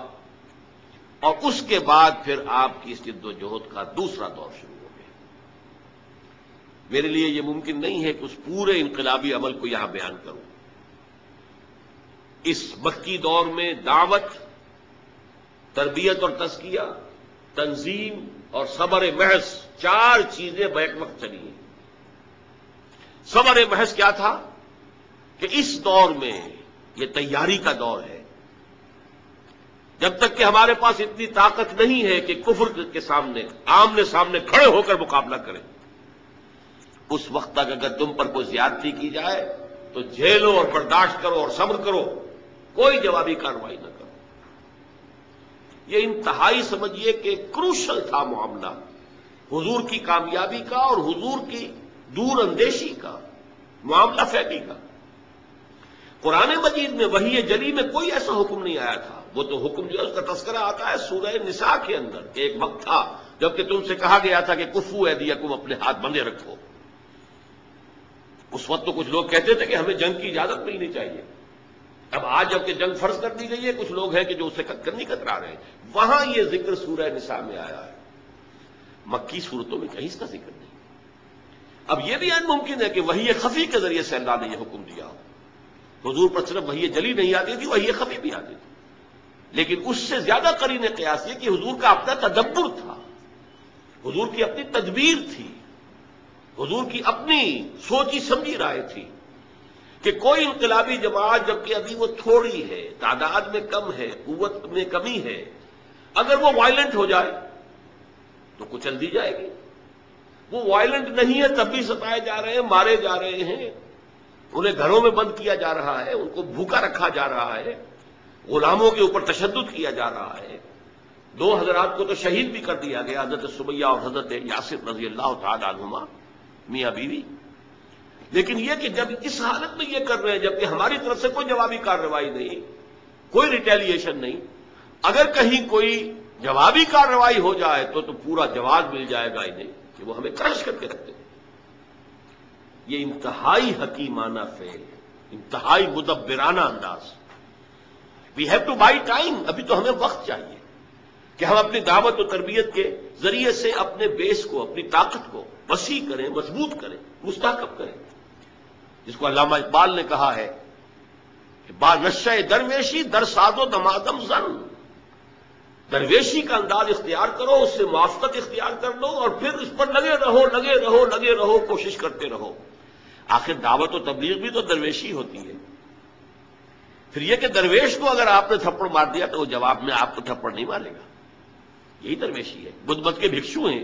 اور اس کے بعد پھر آپ کی اس جد و جہد کا دوسرا دور شروع ہو گیا۔ میرے لیے یہ ممکن نہیں ہے کہ اس پورے انقلابی عمل کو یہاں بیان کروں۔ اس مکی دور میں دعوت، تربیت اور تزکیہ، تنظیم اور صبر محض 4 چیزیں بیک وقت چلی ہیں۔ صبر محض کیا تھا کہ اس دور میں یہ تیاری کا دور ہے، جب تک کہ ہمارے پاس اتنی طاقت نہیں ہے کہ کفر کے سامنے آمنے سامنے کھڑے ہو کر مقابلہ کریں، اس وقت تک اگر تم پر کوئی زیادتی کی جائے تو جھیلو اور برداشت کرو اور صبر کرو، کوئی جوابی کارروائی نہ کرو۔ یہ انتہائی سمجھیے کہ کروشل تھا معاملہ حضور کی کامیابی کا اور حضور کی دور اندیشی کا، معاملہ فہمی کا۔ قرآن مجید میں وحی جلی میں کوئی ایسا حکم نہیں آیا تھا، وہ تو حکم جو ہے اس کا تذکرہ آتا ہے سورہ نساء کے اندر کہ ایک وقت تھا جبکہ تم سے کہا گیا تھا کہ کفو ایدیکم، اپنے ہاتھ بندھے رکھو۔ اس وقت تو کچھ لوگ کہتے تھے کہ ہمیں جنگ کی اجازت ملنی چاہیے، اب آج جب کہ جنگ فرض کر دی گئی ہے کچھ لوگ ہیں کہ جو اسے نہیں کترا رہے ہیں۔ وہاں یہ ذکر سورہ نساء میں آیا ہے، مکی صورتوں میں کہیں اس کا ذکر نہیں۔ اب یہ بھی ممکن ہے کہ وحی خفی کے ذریعے سے اللہ نے یہ حکم دیا ہو، حضور پر صرف وحی جلی نہیں آتی تھی، وحی خفی بھی آتی تھی، لیکن اس سے زیادہ قرین قیاس یہ کہ حضور کا اپنا تدبر تھا، حضور کی اپنی تدبیر تھی، حضور کی اپنی سوچی سمجھی رائے تھی کہ کوئی انقلابی جماعت جبکہ ابھی وہ تھوڑی ہے، تعداد میں کم ہے، قوت میں کمی ہے، اگر وہ وائلنٹ ہو جائے تو کچل دی جائے گی. وہ وائلنٹ نہیں ہے تب بھی ستائے جا رہے ہیں، مارے جا رہے ہیں، انہیں گھروں میں بند کیا جا رہا ہے، ان کو بھوکا رکھا جا رہا ہے، غلاموں کے اوپر تشدد کیا جا رہا ہے. 2 حضرات کو تو شہید بھی کر دیا گیا، حضرت سمیہ اور حضرت یاسر رضی اللہ تعالی عنہما، میاں بیوی. لیکن یہ کہ جب اس حالت میں یہ کر رہے ہیں جبکہ ہماری طرف سے کوئی جوابی کارروائی نہیں، کوئی ریٹیلیشن نہیں، اگر کہیں کوئی جوابی کارروائی ہو جائے تو پورا جواز مل جائے گا انہیں کہ وہ ہمیں کرش کر کے رکھتے ہیں. یہ انتہائی حکیمانہ فعل ہے، انتہائی مدبرانہ انداز. We have to buy time, ابھی تو ہمیں وقت چاہیے کہ ہم اپنی دعوت و تربیت کے ذریعے سے اپنے بیس کو، اپنی طاقت کو وسیع کریں، مضبوط کریں، مستحکم کریں. جس کو علامہ اقبال نے کہا ہے کہ با نشہ درویشی در ساز و دمادم زن، درویشی کا انداز اختیار کرو، اس سے موافقت اختیار کر لو اور پھر اس پر لگے رہو لگے رہو لگے رہو، کوشش کرتے رہو. آخر دعوت و تبلیغ بھی تو درویشی ہوتی ہے. پھر یہ کہ درویش کو اگر آپ نے تھپڑ مار دیا تو وہ جواب میں آپ کو تھپڑ نہیں مارے گا، یہی درویشی ہے. بدھ مت کے بھکشو ہیں،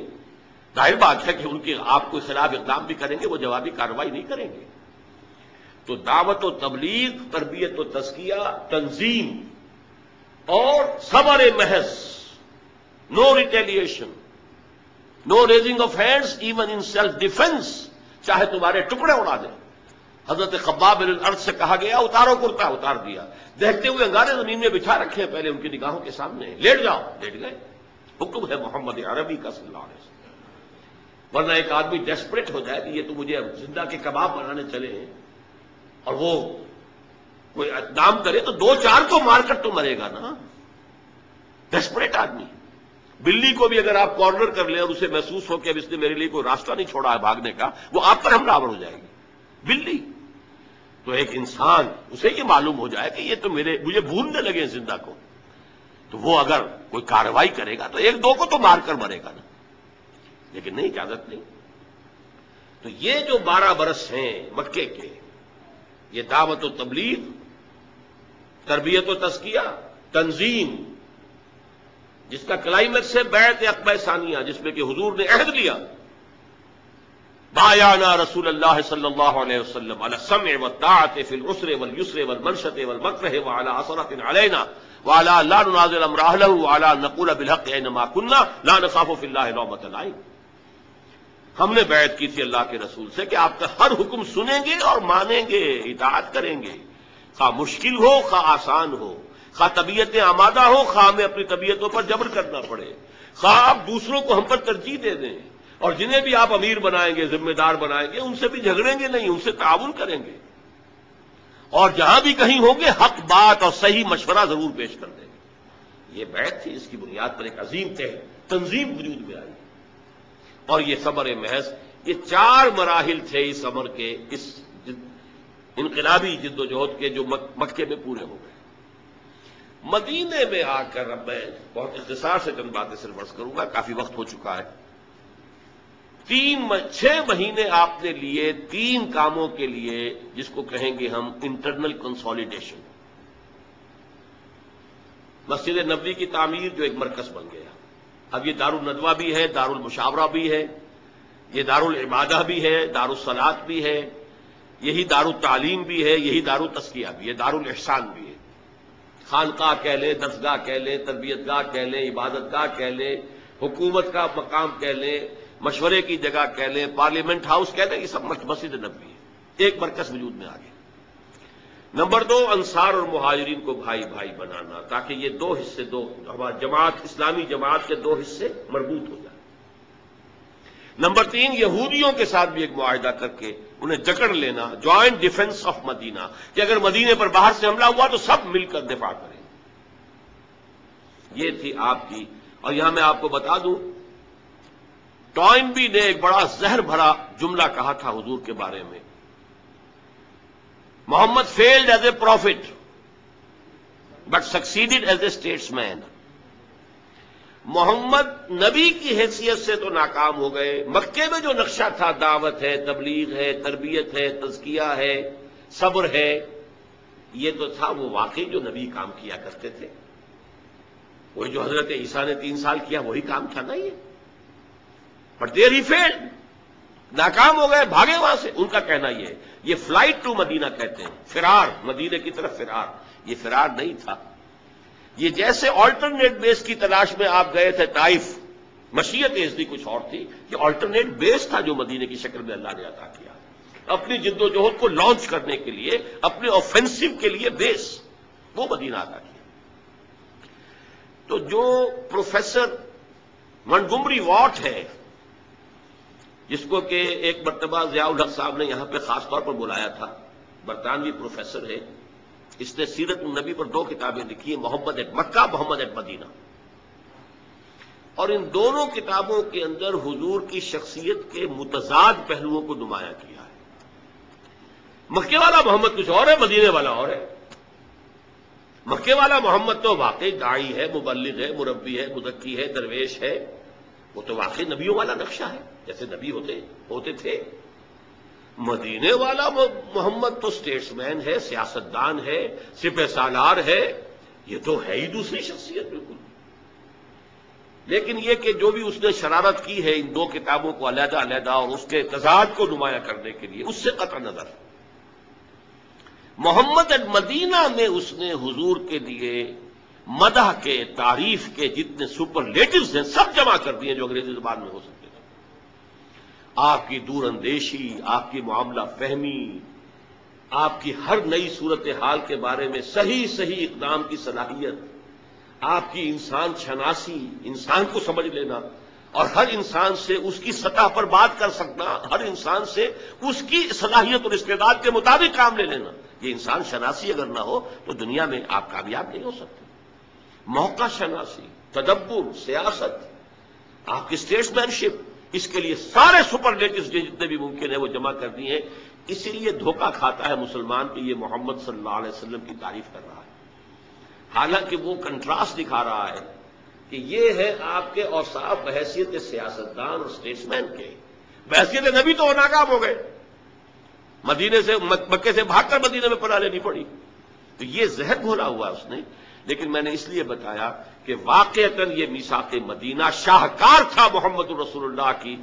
ظاہر بات ہے کہ ان کے آپ کے خلاف اقدام بھی کریں گے، وہ جوابی کارروائی نہیں کریں گے. تو دعوت و تبلیغ، تربیت و تزکیہ، تنظیم اور صبر محض، no retaliation, no raising of hands even in self defence, چاہے تمہارے ٹکڑے اڑا دیں. حضرت خباب بن الارض سے کہا گیا اتارو کرتا، اتار دیا. دیکھتے ہوئے انگارے زمین میں بچھا رکھے پہلے ان کی نگاہوں کے سامنے، لیٹ جاؤ، لیٹ گئے. حکم ہے محمد عربی کا صلی اللہ علیہ وسلم. ورنہ ایک آدمی ڈیسپریٹ ہو جائے کہ یہ تو مجھے زندہ کے کباب بنانے چلے ہیں، اور وہ کوئی اقدام کرے تو 2-4 کو مار کر تو مرے گا نا. ڈیسپریٹ آدمی. بلی کو بھی اگر آپ کارنر کر لیں اور اسے محسوس ہو کہ اب اس نے میرے لیے کوئی راستہ نہیں چھوڑا ہے بھاگنے کا، وہ آپ پر حملہ آور ہو جائے گی. بلی تو ایک انسان، اسے یہ معلوم ہو جائے کہ یہ تو مجھے بھوننے لگے زندہ کو، تو وہ اگر کوئی کارروائی کرے گا تو 1-2 کو تو مار کر مرے گا نا. لیکن نہیں، اجازت نہیں. تو یہ جو 12 برس ہیں مکے کے، یہ دعوت و تبلیغ، تربیت و تزکیہ، تنظیم، جس کا کلائمیکس ہے بیعت عقبہ ثانیہ، جس میں کہ حضور نے عہد لیا، بایعنا رسول اللہ صلی اللہ علیہ وسلم علی السمع والطاعۃ فی العسر والیسر والمنشط والمکرہ وعلی عثرۃ علینا وعلی لا ننازل امر اہلہ وعلی ان نقول بالحق اینما کنا لا نخاف فی اللہ لومۃ لائم. ہم نے بیعت کی تھی اللہ کے رسول سے کہ آپ کا ہر حکم سنیں گے اور مانیں گے، اطاعت کریں گے، خواہ مشکل ہو خواہ آسان ہو، خواہ طبیعتیں آمادہ ہو خواہ ہمیں اپنی طبیعتوں پر جبر کرنا پڑے، خواہ آپ دوسروں کو ہم پر ترجیح دے دیں، اور جنہیں بھی آپ امیر بنائیں گے، ذمہ دار بنائیں گے، ان سے بھی جھگڑیں گے نہیں، ان سے تعاون کریں گے، اور جہاں بھی کہیں ہوں گے حق بات اور صحیح مشورہ ضرور پیش کر دیں گے. یہ بیعت تھی، اس کی بنیاد پر ایک عظیم تنظیم وجود میں آئی. اور یہ صبر محض، یہ 4 مراحل تھے اس امر کے، اس انقلابی جد و جہد کے، جو مکے میں پورے ہو گئے. مدینے میں آ کر اب میں بہت اختصار سے چند باتیں صرف عرض کروں گا، کافی وقت ہو چکا ہے. 6 مہینے آپ نے لیے 3 کاموں کے لیے، جس کو کہیں گے ہم انٹرنل کنسالیڈیشن. مسجد نبوی کی تعمیر جو ایک مرکز بن گیا، اب یہ دارالندوہ بھی ہے، دارالمشاورہ بھی ہے، یہ دارالعبادہ بھی ہے، دارالصلاۃ بھی ہے، یہی دارالتعلیم بھی ہے، یہی دارالتزکیہ بھی ہے، دارالاحسان بھی ہے. خانقاہ کہہ لیں، درسگاہ کہہ لیں، تربیت گاہ کہہ لیں، عبادت گاہ کہہ لیں، حکومت کا مقام کہہ لیں، مشورے کی جگہ کہہ لیں، پارلیمنٹ ہاؤس کہہ لیں، یہ سب مسجد نبوی ہے. ایک مرکز وجود میں آ گیا. نمبر 2، انصار اور مہاجرین کو بھائی بھائی بنانا، تاکہ یہ 2 حصے، ہماری جماعت، اسلامی جماعت کے 2 حصے مربوط ہو جائیں. نمبر 3، یہودیوں کے ساتھ بھی ایک معاہدہ کر کے انہیں جکڑ لینا، جوائنٹ ڈیفنس آف مدینہ، کہ اگر مدینے پر باہر سے حملہ ہوا تو سب مل کر دفاع کریں. یہ تھی آپ کی. اور یہاں میں آپ کو بتا دوں، ٹوائنبی نے ایک بڑا زہر بھرا جملہ کہا تھا حضور کے بارے میں، Muhammad failed as a prophet but succeeded as a statesman. Muhammad نبی کی حیثیت سے تو ناکام ہو گئے، مکے میں جو نقشہ تھا، دعوت ہے، تبلیغ ہے، تربیت ہے، تزکیہ ہے، صبر ہے، یہ تو تھا وہ واقعی جو نبی کام کیا کرتے تھے. وہی جو حضرت عیسیٰ نے 3 سال کیا وہی کام تھا نا یہ. بٹ دیر ہی فیلڈ, ناکام ہو گئے, بھاگے وہاں سے. ان کا کہنا یہ ہے, یہ فلائٹ ٹو مدینہ کہتے ہیں, فرار, مدینے کی طرف فرار. یہ فرار نہیں تھا, یہ جیسے آلٹرنیٹ بیس کی تلاش میں آپ گئے تھے طائف, مشیت ازدی کچھ اور تھی, یہ آلٹرنیٹ بیس تھا جو مدینے کی شکل میں اللہ نے عطا کیا اپنی جد و جہد کو لانچ کرنے کے لیے, اپنے آفینسو کے لیے بیس, وہ مدینہ عطا کیا. تو جو پروفیسر منٹگومری واٹ ہے, جس کو کہ ایک مرتبہ ضیاء الحق صاحب نے یہاں پہ خاص طور پر بلایا تھا, برطانوی پروفیسر ہے, اس نے سیرت النبی پر 2 کتابیں لکھی ہیں, محمد at Mecca, Muhammad at Medina. اور ان دونوں کتابوں کے اندر حضور کی شخصیت کے متضاد پہلوؤں کو نمایاں کیا ہے. مکے والا محمد کچھ اور ہے, مدینے والا اور ہے. مکے والا محمد تو واقعی داعی ہے, مبلغ ہے, مربی ہے, مزکی ہے, درویش ہے, وہ تو واقعی نبیوں والا نقشہ ہے جیسے نبی ہوتے تھے. مدینے والا محمد تو اسٹیٹس مین ہے, سیاستدان ہے, سپہ سالار ہے, یہ تو ہے ہی دوسری شخصیت بالکل. لیکن یہ کہ جو بھی اس نے شرارت کی ہے ان 2 کتابوں کو علیحدہ علیحدہ اور اس کے تضاد کو نمایاں کرنے کے لیے, اس سے قطع نظر محمد المدینہ میں اس نے حضور کے لیے مدح کے, تعریف کے جتنے سپرلیٹوز ہیں سب جمع کر دیے جو انگریزی زبان میں ہو سکتے تھے. آپ کی دور اندیشی, آپ کی معاملہ فہمی, آپ کی ہر نئی صورتحال کے بارے میں صحیح اقدام کی صلاحیت, آپ کی انسان شناسی, انسان کو سمجھ لینا اور ہر انسان سے اس کی سطح پر بات کر سکنا, ہر انسان سے اس کی صلاحیت اور استعداد کے مطابق کام لے لینا, یہ انسان شناسی اگر نہ ہو تو دنیا میں آپ کامیاب نہیں ہو سکتے. موقع شناسی, تدبر, سیاست, آپ کی اسٹیٹس مین شپ, اس کے لیے سارے سپرلیٹوز جتنے بھی ممکن ہیں وہ جمع کر دیے ہیں. اسی لیے دھوکہ کھاتا ہے مسلمان کہ یہ محمد صلی اللہ علیہ وسلم کی تعریف کر رہا ہے, حالانکہ وہ کنٹراسٹ دکھا رہا ہے کہ یہ ہے آپ کے اوصاف بحیثیت سیاستدان اور اسٹیٹس مین کے. بحیثیت نبی تو وہ ناکام ہو گئے, مدینے سے, مکے سے بھاگ کر مدینے میں پناہ لینی پڑی. تو یہ زہر گھولا ہوا اس نے. لیکن میں نے اس لیے بتایا کہ واقعتاً یہ میثاق مدینہ شاہکار تھا محمد رسول اللہ کی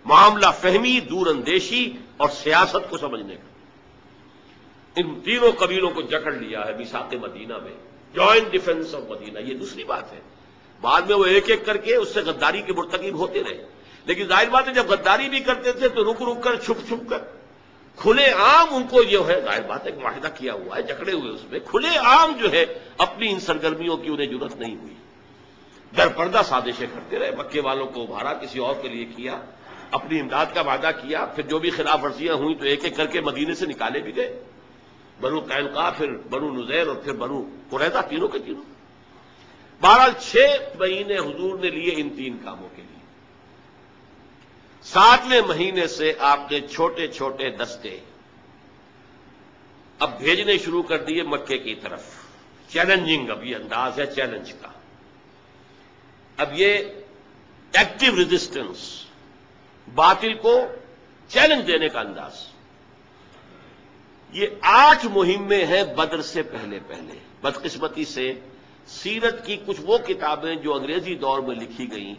معاملہ فہمی, دور اندیشی اور سیاست کو سمجھنے کا. ان تینوں قبیلوں کو جکڑ لیا ہے میثاق مدینہ میں, جوائنٹ ڈیفنس آف مدینہ. یہ دوسری بات ہے, بعد میں وہ ایک ایک کر کے اس سے غداری کے مرتکب ہوتے رہے. لیکن ظاہر بات ہے جب غداری بھی کرتے تھے تو رک رک کر, چھپ چھپ کر, کھلے عام ان کو جو ہے, ظاہر بات ہے کہ معاہدہ کیا ہوا ہے, جکڑے ہوئے اس میں, کھلے عام جو ہے اپنی ان سرگرمیوں کی انہیں ضرورت نہیں ہوئی. در پردہ سازشیں کرتے رہے, مکے والوں کو ابھارا, کسی اور کے لیے کیا, اپنی امداد کا وعدہ کیا, پھر جو بھی خلاف ورزیاں ہوئیں تو ایک ایک کر کے مدینے سے نکالے بھی گئے. بنو قینقاع, پھر بنو نذیر اور پھر بنو قریظہ, تینوں کے تینوں. بہرحال 6 مہینے حضور نے لیے ان 3 کاموں کے لیے. 7ویں مہینے سے آپ نے چھوٹے چھوٹے دستے اب بھیجنے شروع کر دیے مکے کی طرف. چیلنجنگ, اب یہ انداز ہے چیلنج کا. اب یہ ایکٹیو ریزسٹنس, باطل کو چیلنج دینے کا انداز. یہ 8 مہمیں ہیں بدر سے پہلے. بدقسمتی سے سیرت کی کچھ وہ کتابیں جو انگریزی دور میں لکھی گئیں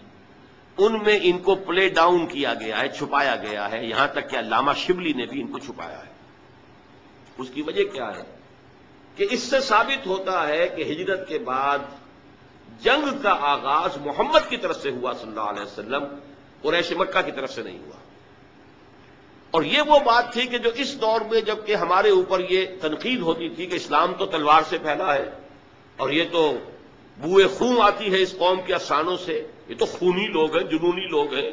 ان میں ان کو پلے ڈاؤن کیا گیا ہے, چھپایا گیا ہے, یہاں تک کہ علامہ شبلی نے بھی ان کو چھپایا ہے. اس کی وجہ کیا ہے کہ اس سے ثابت ہوتا ہے کہ ہجرت کے بعد جنگ کا آغاز محمد کی طرف سے ہوا صلی اللہ علیہ وسلم, قریش مکہ کی طرف سے نہیں ہوا. اور یہ وہ بات تھی کہ جو اس دور میں جب کہ ہمارے اوپر یہ تنقید ہوتی تھی کہ اسلام تو تلوار سے پھیلا ہے اور یہ تو بوئے خون آتی ہے اس قوم کے افسانوں سے, یہ تو خونی لوگ ہیں, جنونی لوگ ہیں,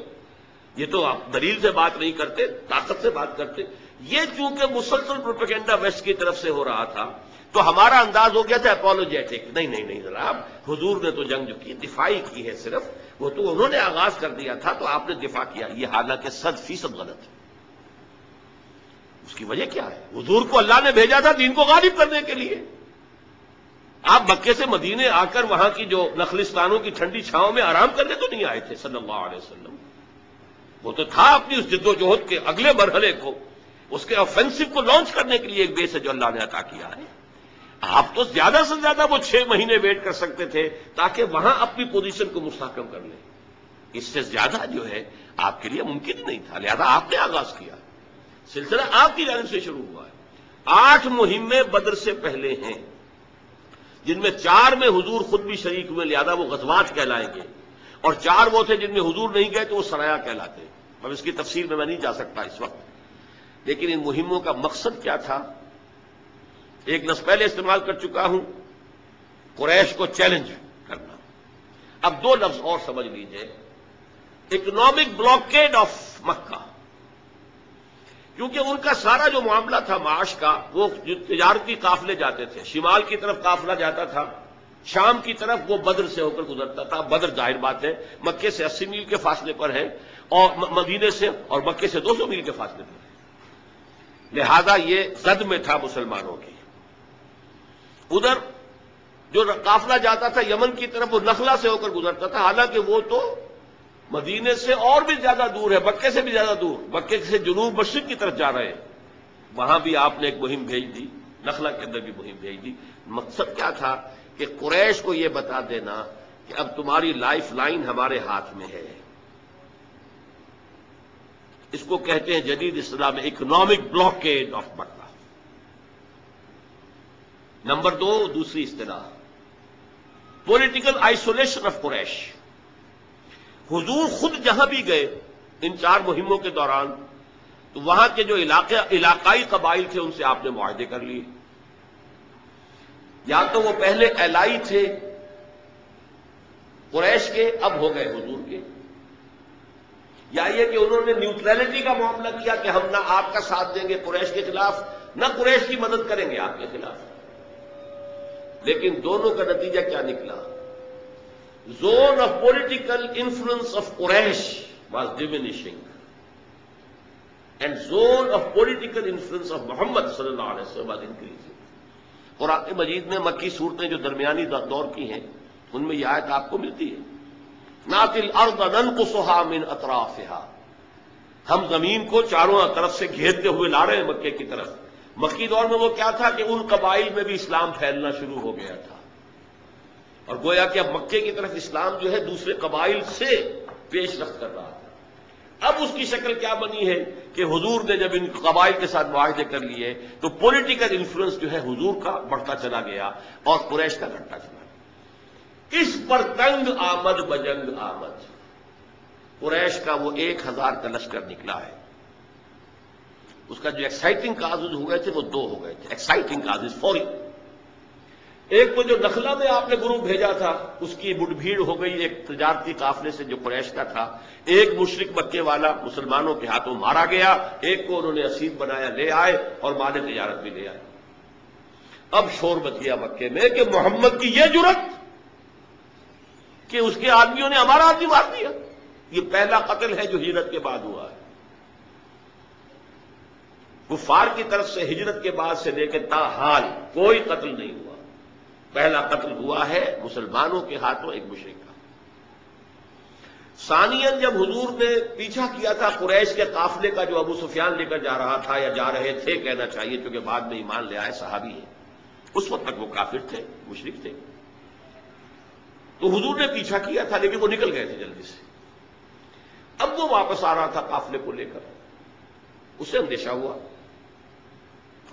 یہ تو آپ دلیل سے بات نہیں کرتے, طاقت سے بات کرتے. یہ چونکہ مسلسل پروپیگنڈا ویسٹ کی طرف سے ہو رہا تھا تو ہمارا انداز ہو گیا تھا اپولوجیٹک. نہیں جناب, حضور نے تو جنگ جو کی دفاعی کی ہے صرف, وہ تو انہوں نے آغاز کر دیا تھا تو آپ نے دفاع کیا. یہ حالانکہ 100% غلط ہے. اس کی وجہ کیا ہے؟ حضور کو اللہ نے بھیجا تھا دین کو غالب کرنے کے لیے. آپ مکے سے مدینے آ کر وہاں کی جو نخلستانوں کی ٹھنڈی چھاؤں میں آرام کرنے تو نہیں آئے تھے صلی اللہ علیہ وسلم. وہ تو تھا اپنی اس جد و جہد کے اگلے مرحلے کو, اس کے آفینسو کو لانچ کرنے کے لیے ایک بیس ہے جو اللہ نے عطا کیا ہے. آپ تو زیادہ سے زیادہ وہ 6 مہینے ویٹ کر سکتے تھے تاکہ وہاں اپنی پوزیشن کو مستحکم کر لیں. اس سے زیادہ جو ہے آپ کے لیے ممکن نہیں تھا، لہذا آپ نے آغاز کیا. سلسلہ آپ کی جانب سے شروع ہوا ہے. 8 مہمیں بدر سے پہلے ہیں، جن میں 4 میں حضور خود بھی شریک ہوئے، لہذا وہ غزوات کہلائیں گے، اور 4 وہ تھے جن میں حضور نہیں گئے تو وہ سرایا کہلاتے ہیں. اب اس کی تفصیل میں نہیں جا سکتا اس وقت، لیکن ان مہموں کا مقصد کیا تھا؟ ایک لفظ پہلے استعمال کر چکا ہوں، قریش کو چیلنج کرنا. اب 2 لفظ اور سمجھ لیجئے. اکنامک بلاکیڈ آف مکہ، کیونکہ ان کا سارا جو معاملہ تھا معاش کا، وہ جو تجارتی قافلے جاتے تھے، شمال کی طرف قافلہ جاتا تھا، شام کی طرف وہ بدر سے ہو کر گزرتا تھا. بدر ظاہر بات ہے مکے سے 80 میل کے فاصلے پر ہے، اور مدینے سے اور مکے سے 200 میل کے فاصلے پر ہے. لہذا یہ زد میں تھا مسلمانوں کی. ادھر جو قافلہ جاتا تھا یمن کی طرف، وہ نخلا سے ہو کر گزرتا تھا، حالانکہ وہ تو مدینے سے اور بھی زیادہ دور ہے، مکے سے بھی زیادہ دور، مکے سے جنوب مشرق کی طرف جا رہے ہیں. وہاں بھی آپ نے ایک مہم بھیج دی، نخلا کے اندر بھی مہم بھیج دی. مقصد کیا تھا کہ قریش کو یہ بتا دینا کہ اب تمہاری لائف لائن ہمارے ہاتھ میں ہے. اس کو کہتے ہیں جدید اصطلاح میں economic blockade of Mecca. Number 2 دوسری اصطلاح پولیٹیکل آئسولیشن آف قریش. حضور خود جہاں بھی گئے ان 4 مہموں کے دوران، تو وہاں کے جو علاقائی قبائل تھے ان سے آپ نے معاہدے کر لیے. یا تو وہ پہلے الائی تھے قریش کے، اب ہو گئے حضور کے، یا یہ کہ انہوں نے نیوٹرلٹی کا معاملہ کیا کہ ہم نہ آپ کا ساتھ دیں گے قریش کے خلاف، نہ قریش کی مدد کریں گے آپ کے خلاف. لیکن دونوں کا نتیجہ کیا نکلا؟ Zone of political influence of Quraysh was diminishing and zone of political influence of Muhammad صلی اللہ علیہ وسلم واز انکریزنگ. قرآن مجید میں مکی صورتیں جو درمیانی دور کی ہیں ان میں یہ آیت آپ کو ملتی ہے، نَأْتِي الْأَرْضَ نَنْقُصُهَا مِنْ أَطْرَافِهَا. ہم زمین کو چاروں طرف سے گھیرتے ہوئے لا رہے ہیں مکے کی طرف. مکی دور میں وہ کیا تھا کہ ان قبائل میں بھی اسلام پھیلنا شروع ہو گیا تھا، اور گویا کہ اب مکے کی طرف اسلام جو ہے دوسرے قبائل سے پیش رفت کر رہا تھا. اب اس کی شکل کیا بنی ہے کہ حضور نے جب ان قبائل کے ساتھ معاہدے کر لیے تو پولیٹیکل انفلوئنس جو ہے حضور کا بڑھتا چلا گیا اور قریش کا گھٹتا چلا گیا. اس پر تنگ آمد بجنگ آمد. قریش کا وہ 1000 کا لشکر نکلا ہے، اس کا جو ایکسائٹنگ کازز ہو گئے تھے وہ 2 ہو گئے تھے. ایکسائٹنگ کازز فوری. ایک وہ جو نخلا میں آپ نے گروپ بھیجا تھا اس کی مٹ بھیڑ ہو گئی ایک تجارتی قافلے سے جو قریش کا تھا. ایک مشرک مکے والا مسلمانوں کے ہاتھوں مارا گیا، ایک کو انہوں نے اسیر بنایا لے آئے اور مال تجارت بھی لے آئے. اب شور مچ گیا مکے میں کہ محمد کی یہ جرت کہ اس کے آدمیوں نے ہمارا آدمی مار دیا. یہ پہلا قتل ہے جو ہجرت کے بعد ہوا ہے. کفار کی طرف سے ہجرت کے بعد سے لے کے تاحال کوئی قتل نہیں ہوا. پہلا قتل ہوا ہے مسلمانوں کے ہاتھوں ایک مشرک کا. ثانیاً جب حضور نے پیچھا کیا تھا قریش کے قافلے کا جو ابو سفیان لے کر جا رہا تھا، یا جا رہے تھے کہنا چاہیے کیونکہ بعد میں ایمان لے آئے صحابی ہیں، اس وقت تک وہ کافر تھے، مشرک تھے، تو حضور نے پیچھا کیا تھا لیکن وہ نکل گئے تھے جلدی سے. اب وہ واپس آ رہا تھا قافلے کو لے کر، اسے اندیشہ ہوا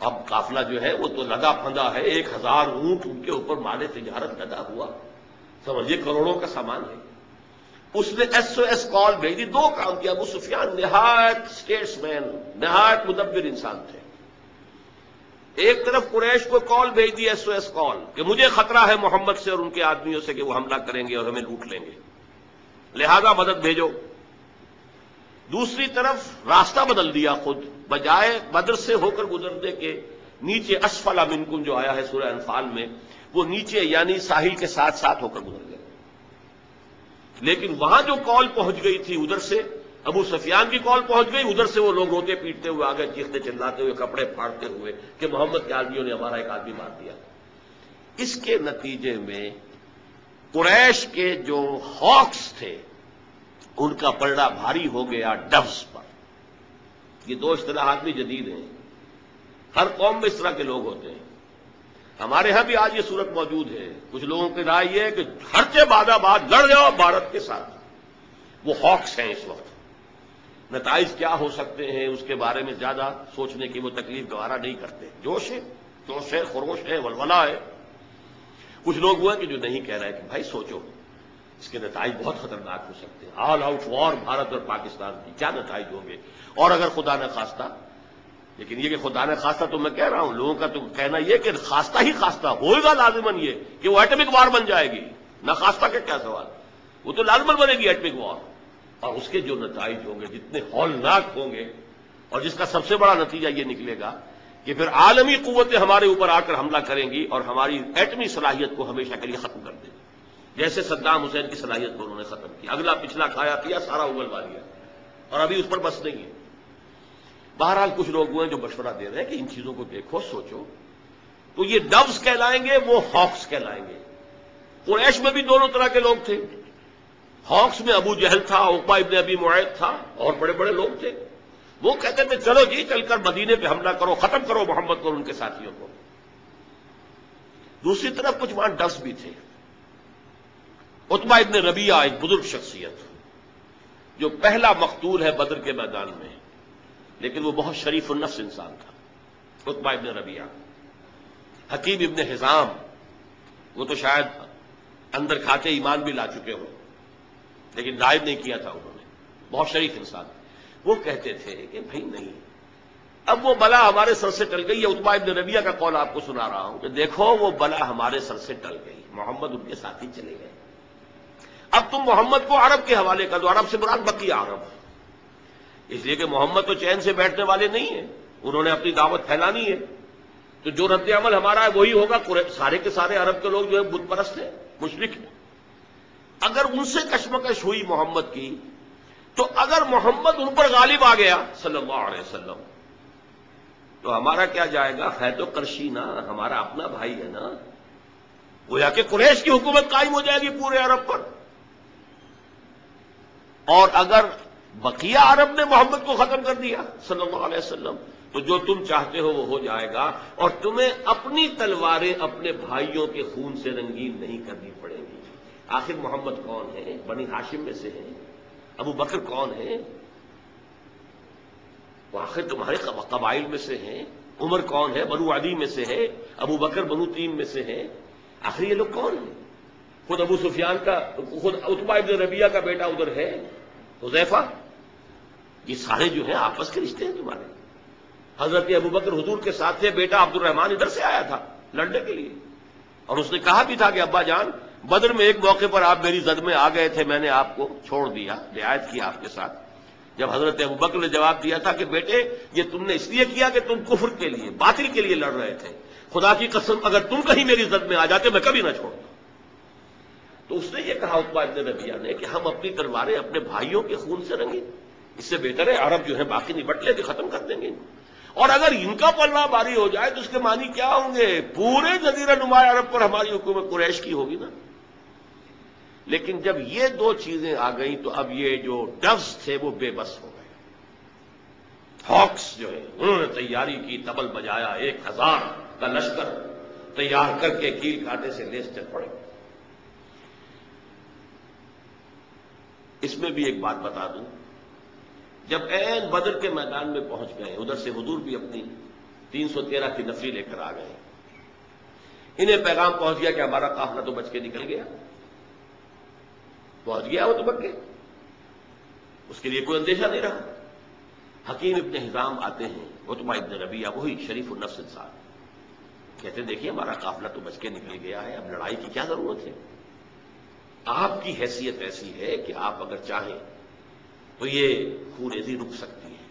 اب قافلہ جو ہے وہ تو لدا پھندا ہے، 1000 اونٹ ان کے اوپر مال تجارت لدا ہوا، سمجھیے کروڑوں کا سامان ہے. اس نے SOS کال بھیجی. 2 کام کیا. ابو سفیان نہایت اسٹیٹس مین، نہایت مدبر انسان تھے. ایک طرف قریش کو کال بھیج دی SOS کال کہ مجھے خطرہ ہے محمد سے اور ان کے آدمیوں سے کہ وہ حملہ کریں گے اور ہمیں لوٹ لیں گے، لہذا مدد بھیجو. دوسری طرف راستہ بدل دیا خود، بجائے بدر سے ہو کر گزرنے کے نیچے اسفل منکم جو آیا ہے سورہ انفال میں، وہ نیچے یعنی ساحل کے ساتھ ساتھ ہو کر گزر گئے. لیکن وہاں جو کال پہنچ گئی تھی ادھر سے ابو سفیان کی کال پہنچ گئی، ادھر سے وہ لوگ روتے پیٹتے ہوئے آگے، چیختے چلاتے ہوئے، کپڑے پھاڑتے ہوئے کہ محمد کے آدمیوں نے ہمارا ایک آدمی مار دیا. اس کے نتیجے میں قریش کے جو ہاکس تھے ان کا پلڑا بھاری ہو گیا ڈوز پر. یہ 2 اصطلاحات بھی جدید ہیں، ہر قوم میں اس طرح کے لوگ ہوتے ہیں. ہمارے ہاں بھی آج یہ صورت موجود ہے. کچھ لوگوں کی رائے یہ ہے کہ ہر سے بعد لڑ جاؤ بھارت کے ساتھ. وہ ہاکس ہیں اس وقت. نتائج کیا ہو سکتے ہیں اس کے بارے میں زیادہ سوچنے کی وہ تکلیف گوارا نہیں کرتے. جوش ہے, خروش ہے, ولولہ ہے. کچھ لوگ ہوئے کہ جو نہیں کہہ رہے کہ بھائی سوچو, اس کے نتائج بہت خطرناک ہو سکتے ہیں. آل آؤٹ وار بھارت اور پاکستان کی کیا نتائج ہوں گے. اور اگر خدا نہ خواستہ, لیکن یہ کہ خدا نہ خواستہ تو میں کہہ رہا ہوں, لوگوں کا تو کہنا یہ کہ خواستہ ہی خواستہ ہوئے گا لازماً یہ کہ وہ ایٹمک وار بن جائے گی. نہ خواستہ کا کیا سوال, وہ تو لازماً بنے گی ایٹمک وار. اور اس کے جو نتائج ہوں گے جتنے ہولناک ہوں گے, اور جس کا سب سے بڑا نتیجہ یہ نکلے گا کہ پھر عالمی قوتیں ہمارے اوپر آ کر حملہ کریں گی اور ہماری ایٹمی صلاحیت کو ہمیشہ کے لیے ختم کر دیں گی. جیسے صدام حسین کی صلاحیت کو انہوں نے ختم کیا, اگلا پچھلا کھایا پیا سارا اگلوا دیا, اور ابھی اس پر بس نہیں ہے. بہرحال کچھ لوگ ہوئے جو مشورہ دے رہے ہیں کہ ان چیزوں کو دیکھو, سوچو. تو یہ ڈوز کہلائیں گے, وہ ہاکس کہلائیں گے. قریش میں بھی دونوں طرح کے لوگ تھے. ہاکس میں ابو جہل تھا, عقبہ ابن ابی معیط تھا, اور بڑے بڑے لوگ تھے. وہ کہتے تھے چلو جی چل کر مدینے پہ حملہ کرو, ختم کرو محمد کو اور ان کے ساتھیوں کو. دوسری طرف کچھ وہاں ڈس بھی تھے. عتبہ ابن ربیعہ ایک بزرگ شخصیت جو پہلا مقتول ہے بدر کے میدان میں, لیکن وہ بہت شریف النفس انسان تھا. عتبہ ابن ربیعہ. حکیم ابن حزام, وہ تو شاید اندر کھاتے ایمان بھی لا چکے ہوں, لیکن ظاہر نہیں کیا تھا انہوں نے. بہت شریف انسان. وہ کہتے تھے کہ بھائی نہیں, اب وہ بلا ہمارے سر سے ٹل گئی ہے. عتبہ ابن ربیعہ کا قول آپ کو سنا رہا ہوں کہ دیکھو وہ بلا ہمارے سر سے ٹل گئی, محمد ان کے ساتھی چلے گئے. اب تم محمد کو عرب کے حوالے کر دو. عرب سے مراد بقیہ عرب, اس لیے کہ محمد تو چین سے بیٹھنے والے نہیں ہیں, انہوں نے اپنی دعوت پھیلانی ہے. تو جو رد عمل ہمارا ہے وہی ہوگا. سارے کے سارے عرب کے لوگ جو ہے بت پرست ہیں, مشرک ہیں. اگر ان سے کشمکش ہوئی محمد کی, تو اگر محمد ان پر غالب آ گیا صلی اللہ علیہ وسلم, تو ہمارا کیا جائے گا. ہے تو قرشی نا, ہمارا اپنا بھائی ہے نا. گویا کہ قریش کی حکومت قائم ہو جائے گی پورے عرب پر. اور اگر بقیہ عرب نے محمد کو ختم کر دیا صلی اللہ علیہ وسلم, تو جو تم چاہتے ہو وہ ہو جائے گا, اور تمہیں اپنی تلواریں اپنے بھائیوں کے خون سے رنگین نہیں کرنی پڑیں گی. آخر محمد کون ہے؟ بنی ہاشم میں سے ہیں. ابو بکر کون ہے؟ وہ آخر تمہارے قبائل میں سے ہیں. عمر کون ہے؟ بنو عدی میں سے ہے. ابو بکر بنو تیم میں سے ہے. آخر یہ لوگ کون ہیں؟ خود ابو سفیان کا, خود عتبہ ابن ربیعہ کا بیٹا ادھر ہے, حذیفہ. یہ سارے جو ہیں آپس کے رشتے ہیں تمہارے. حضرت ابو بکر حضور کے ساتھ تھے, بیٹا عبد الرحمن ادھر سے آیا تھا لڑنے کے لیے, اور اس نے کہا بھی تھا کہ ابا جان بدر میں ایک موقع پر آپ میری زد میں آ گئے تھے, میں نے آپ کو چھوڑ دیا, رعایت کی آپ کے ساتھ. جب حضرت ابو بکر نے جواب دیا تھا کہ بیٹے یہ تم نے اس لیے کیا کہ تم کفر کے لیے, باطل کے لیے لڑ رہے تھے, خدا کی قسم اگر تم کہیں میری زد میں آ جاتے میں کبھی نہ چھوڑتا. تو اس نے یہ کہا عتبہ ابن ربیعہ نے کہ ہم اپنی تلواریں اپنے بھائیوں کے خون سے رنگیں, اس سے بہتر ہے عرب جو ہے باقی نبٹ لے کے ختم کر دیں گے. اور اگر ان کا پلہ باری ہو جائے تو اس کے معنی کیا ہوں گے؟ پورے جزیرہ نما عرب پر ہماری حکومت قریش کی ہوگی نا. لیکن جب یہ دو چیزیں آ گئیں تو اب یہ جو ڈوز تھے وہ بے بس ہو گئے. ہاکس جو ہے انہوں نے تیاری کی, تبل بجایا, 1000 کا لشکر تیار کر کے کیل کاٹے سے لیس چل پڑے. اس میں بھی ایک بات بتا دوں, جب عین بدر کے میدان میں پہنچ گئے, ادھر سے حضور بھی اپنی 313 کی نفری لے کر آ گئے, انہیں پیغام پہنچ گیا کہ ہمارا قافلہ تو بچ کے نکل گیا. پہنچ گیا وہ تو بچ گئے, اس کے لیے کوئی اندیشہ نہیں رہا. حکیم ابن حزام آتے ہیں, عتبہ ابن ربیعہ, وہی شریف النفس انسان, کہتے دیکھیے ہمارا قافلہ تو بچ کے نکل گیا ہے, اب لڑائی کی کیا ضرورت ہے. آپ کی حیثیت ایسی ہے کہ آپ اگر چاہیں تو یہ خوریزی رک سکتی ہے.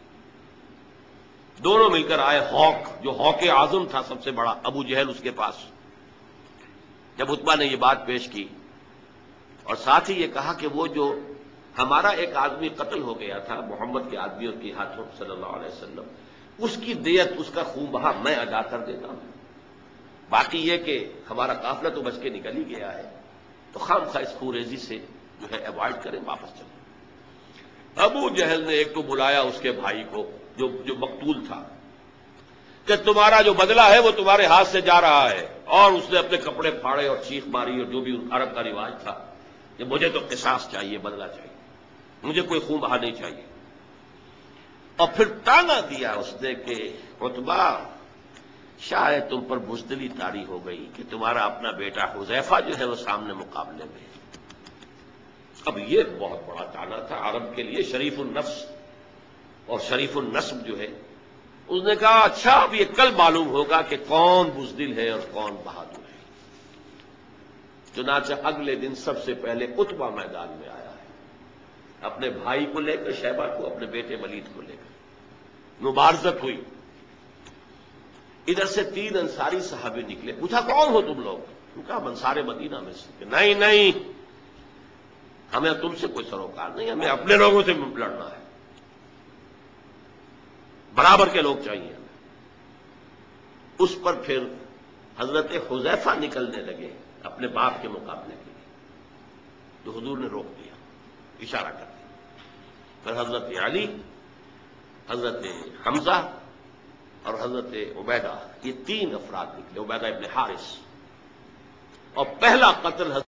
دونوں مل کر آئے. ہاک جو ہاک اعظم تھا سب سے بڑا, ابو جہل اس کے پاس. جب عتبہ نے یہ بات پیش کی اور ساتھ ہی یہ کہا کہ وہ جو ہمارا ایک آدمی قتل ہو گیا تھا محمد کے آدمیوں کے ہاتھوں صلی اللہ علیہ وسلم, اس کی دیت, اس کا خون بہا میں ادا کر دیتا ہوں, باقی یہ کہ ہمارا قافلہ تو بچ کے نکل ہی گیا ہے, تو خام خواہ اس خوریزی سے جو ہے ایوائڈ کریں, واپس چلیں. ابو جہل نے ایک تو بلایا اس کے بھائی کو جو مقتول تھا, کہ تمہارا جو بدلہ ہے وہ تمہارے ہاتھ سے جا رہا ہے، اور اس نے اپنے کپڑے پھاڑے اور چیخ ماری، اور جو بھی عرب کا رواج تھا کہ مجھے تو قصاص چاہیے، بدلہ چاہیے، مجھے کوئی خون بہا نہیں چاہیے۔ اور پھر تانا دیا اس نے کہ عتبہ، شاید تم پر بزدلی طاری ہو گئی کہ تمہارا اپنا بیٹا حذیفہ جو ہے وہ سامنے مقابلے میں ہے۔ اب یہ بہت بڑا تانا تھا عرب کے لیے، شریف النفس اور شریف النسب جو ہے۔ اس نے کہا اچھا اب یہ کل معلوم ہوگا کہ کون بزدل ہے اور کون بہادر ہے۔ چنانچہ اگلے دن سب سے پہلے عتبہ میدان میں آیا ہے، اپنے بھائی کو لے کر، شیبہ کو، اپنے بیٹے ولید کو لے کر مبارزت ہوئی۔ ادھر سے 3 انصاری صحابی نکلے، پوچھا کون ہو تم لوگ؟ ان کہا انصار مدینہ میں سے۔ کہ نہیں ہمیں تم سے کوئی سروکار نہیں، ہمیں اپنے لوگوں سے لڑنا ہے، برابر کے لوگ چاہیے ہمیں۔ اس پر پھر حضرت حذیفہ نکلنے لگے اپنے باپ کے مقابلے کے لیے، تو حضور نے روک دیا اشارہ کر دیا۔ پھر حضرت علی، حضرت حمزہ اور حضرت عبیدہ، یہ 3 افراد نکلے، عبیدہ ابن حارث، اور پہلا قتل حضرت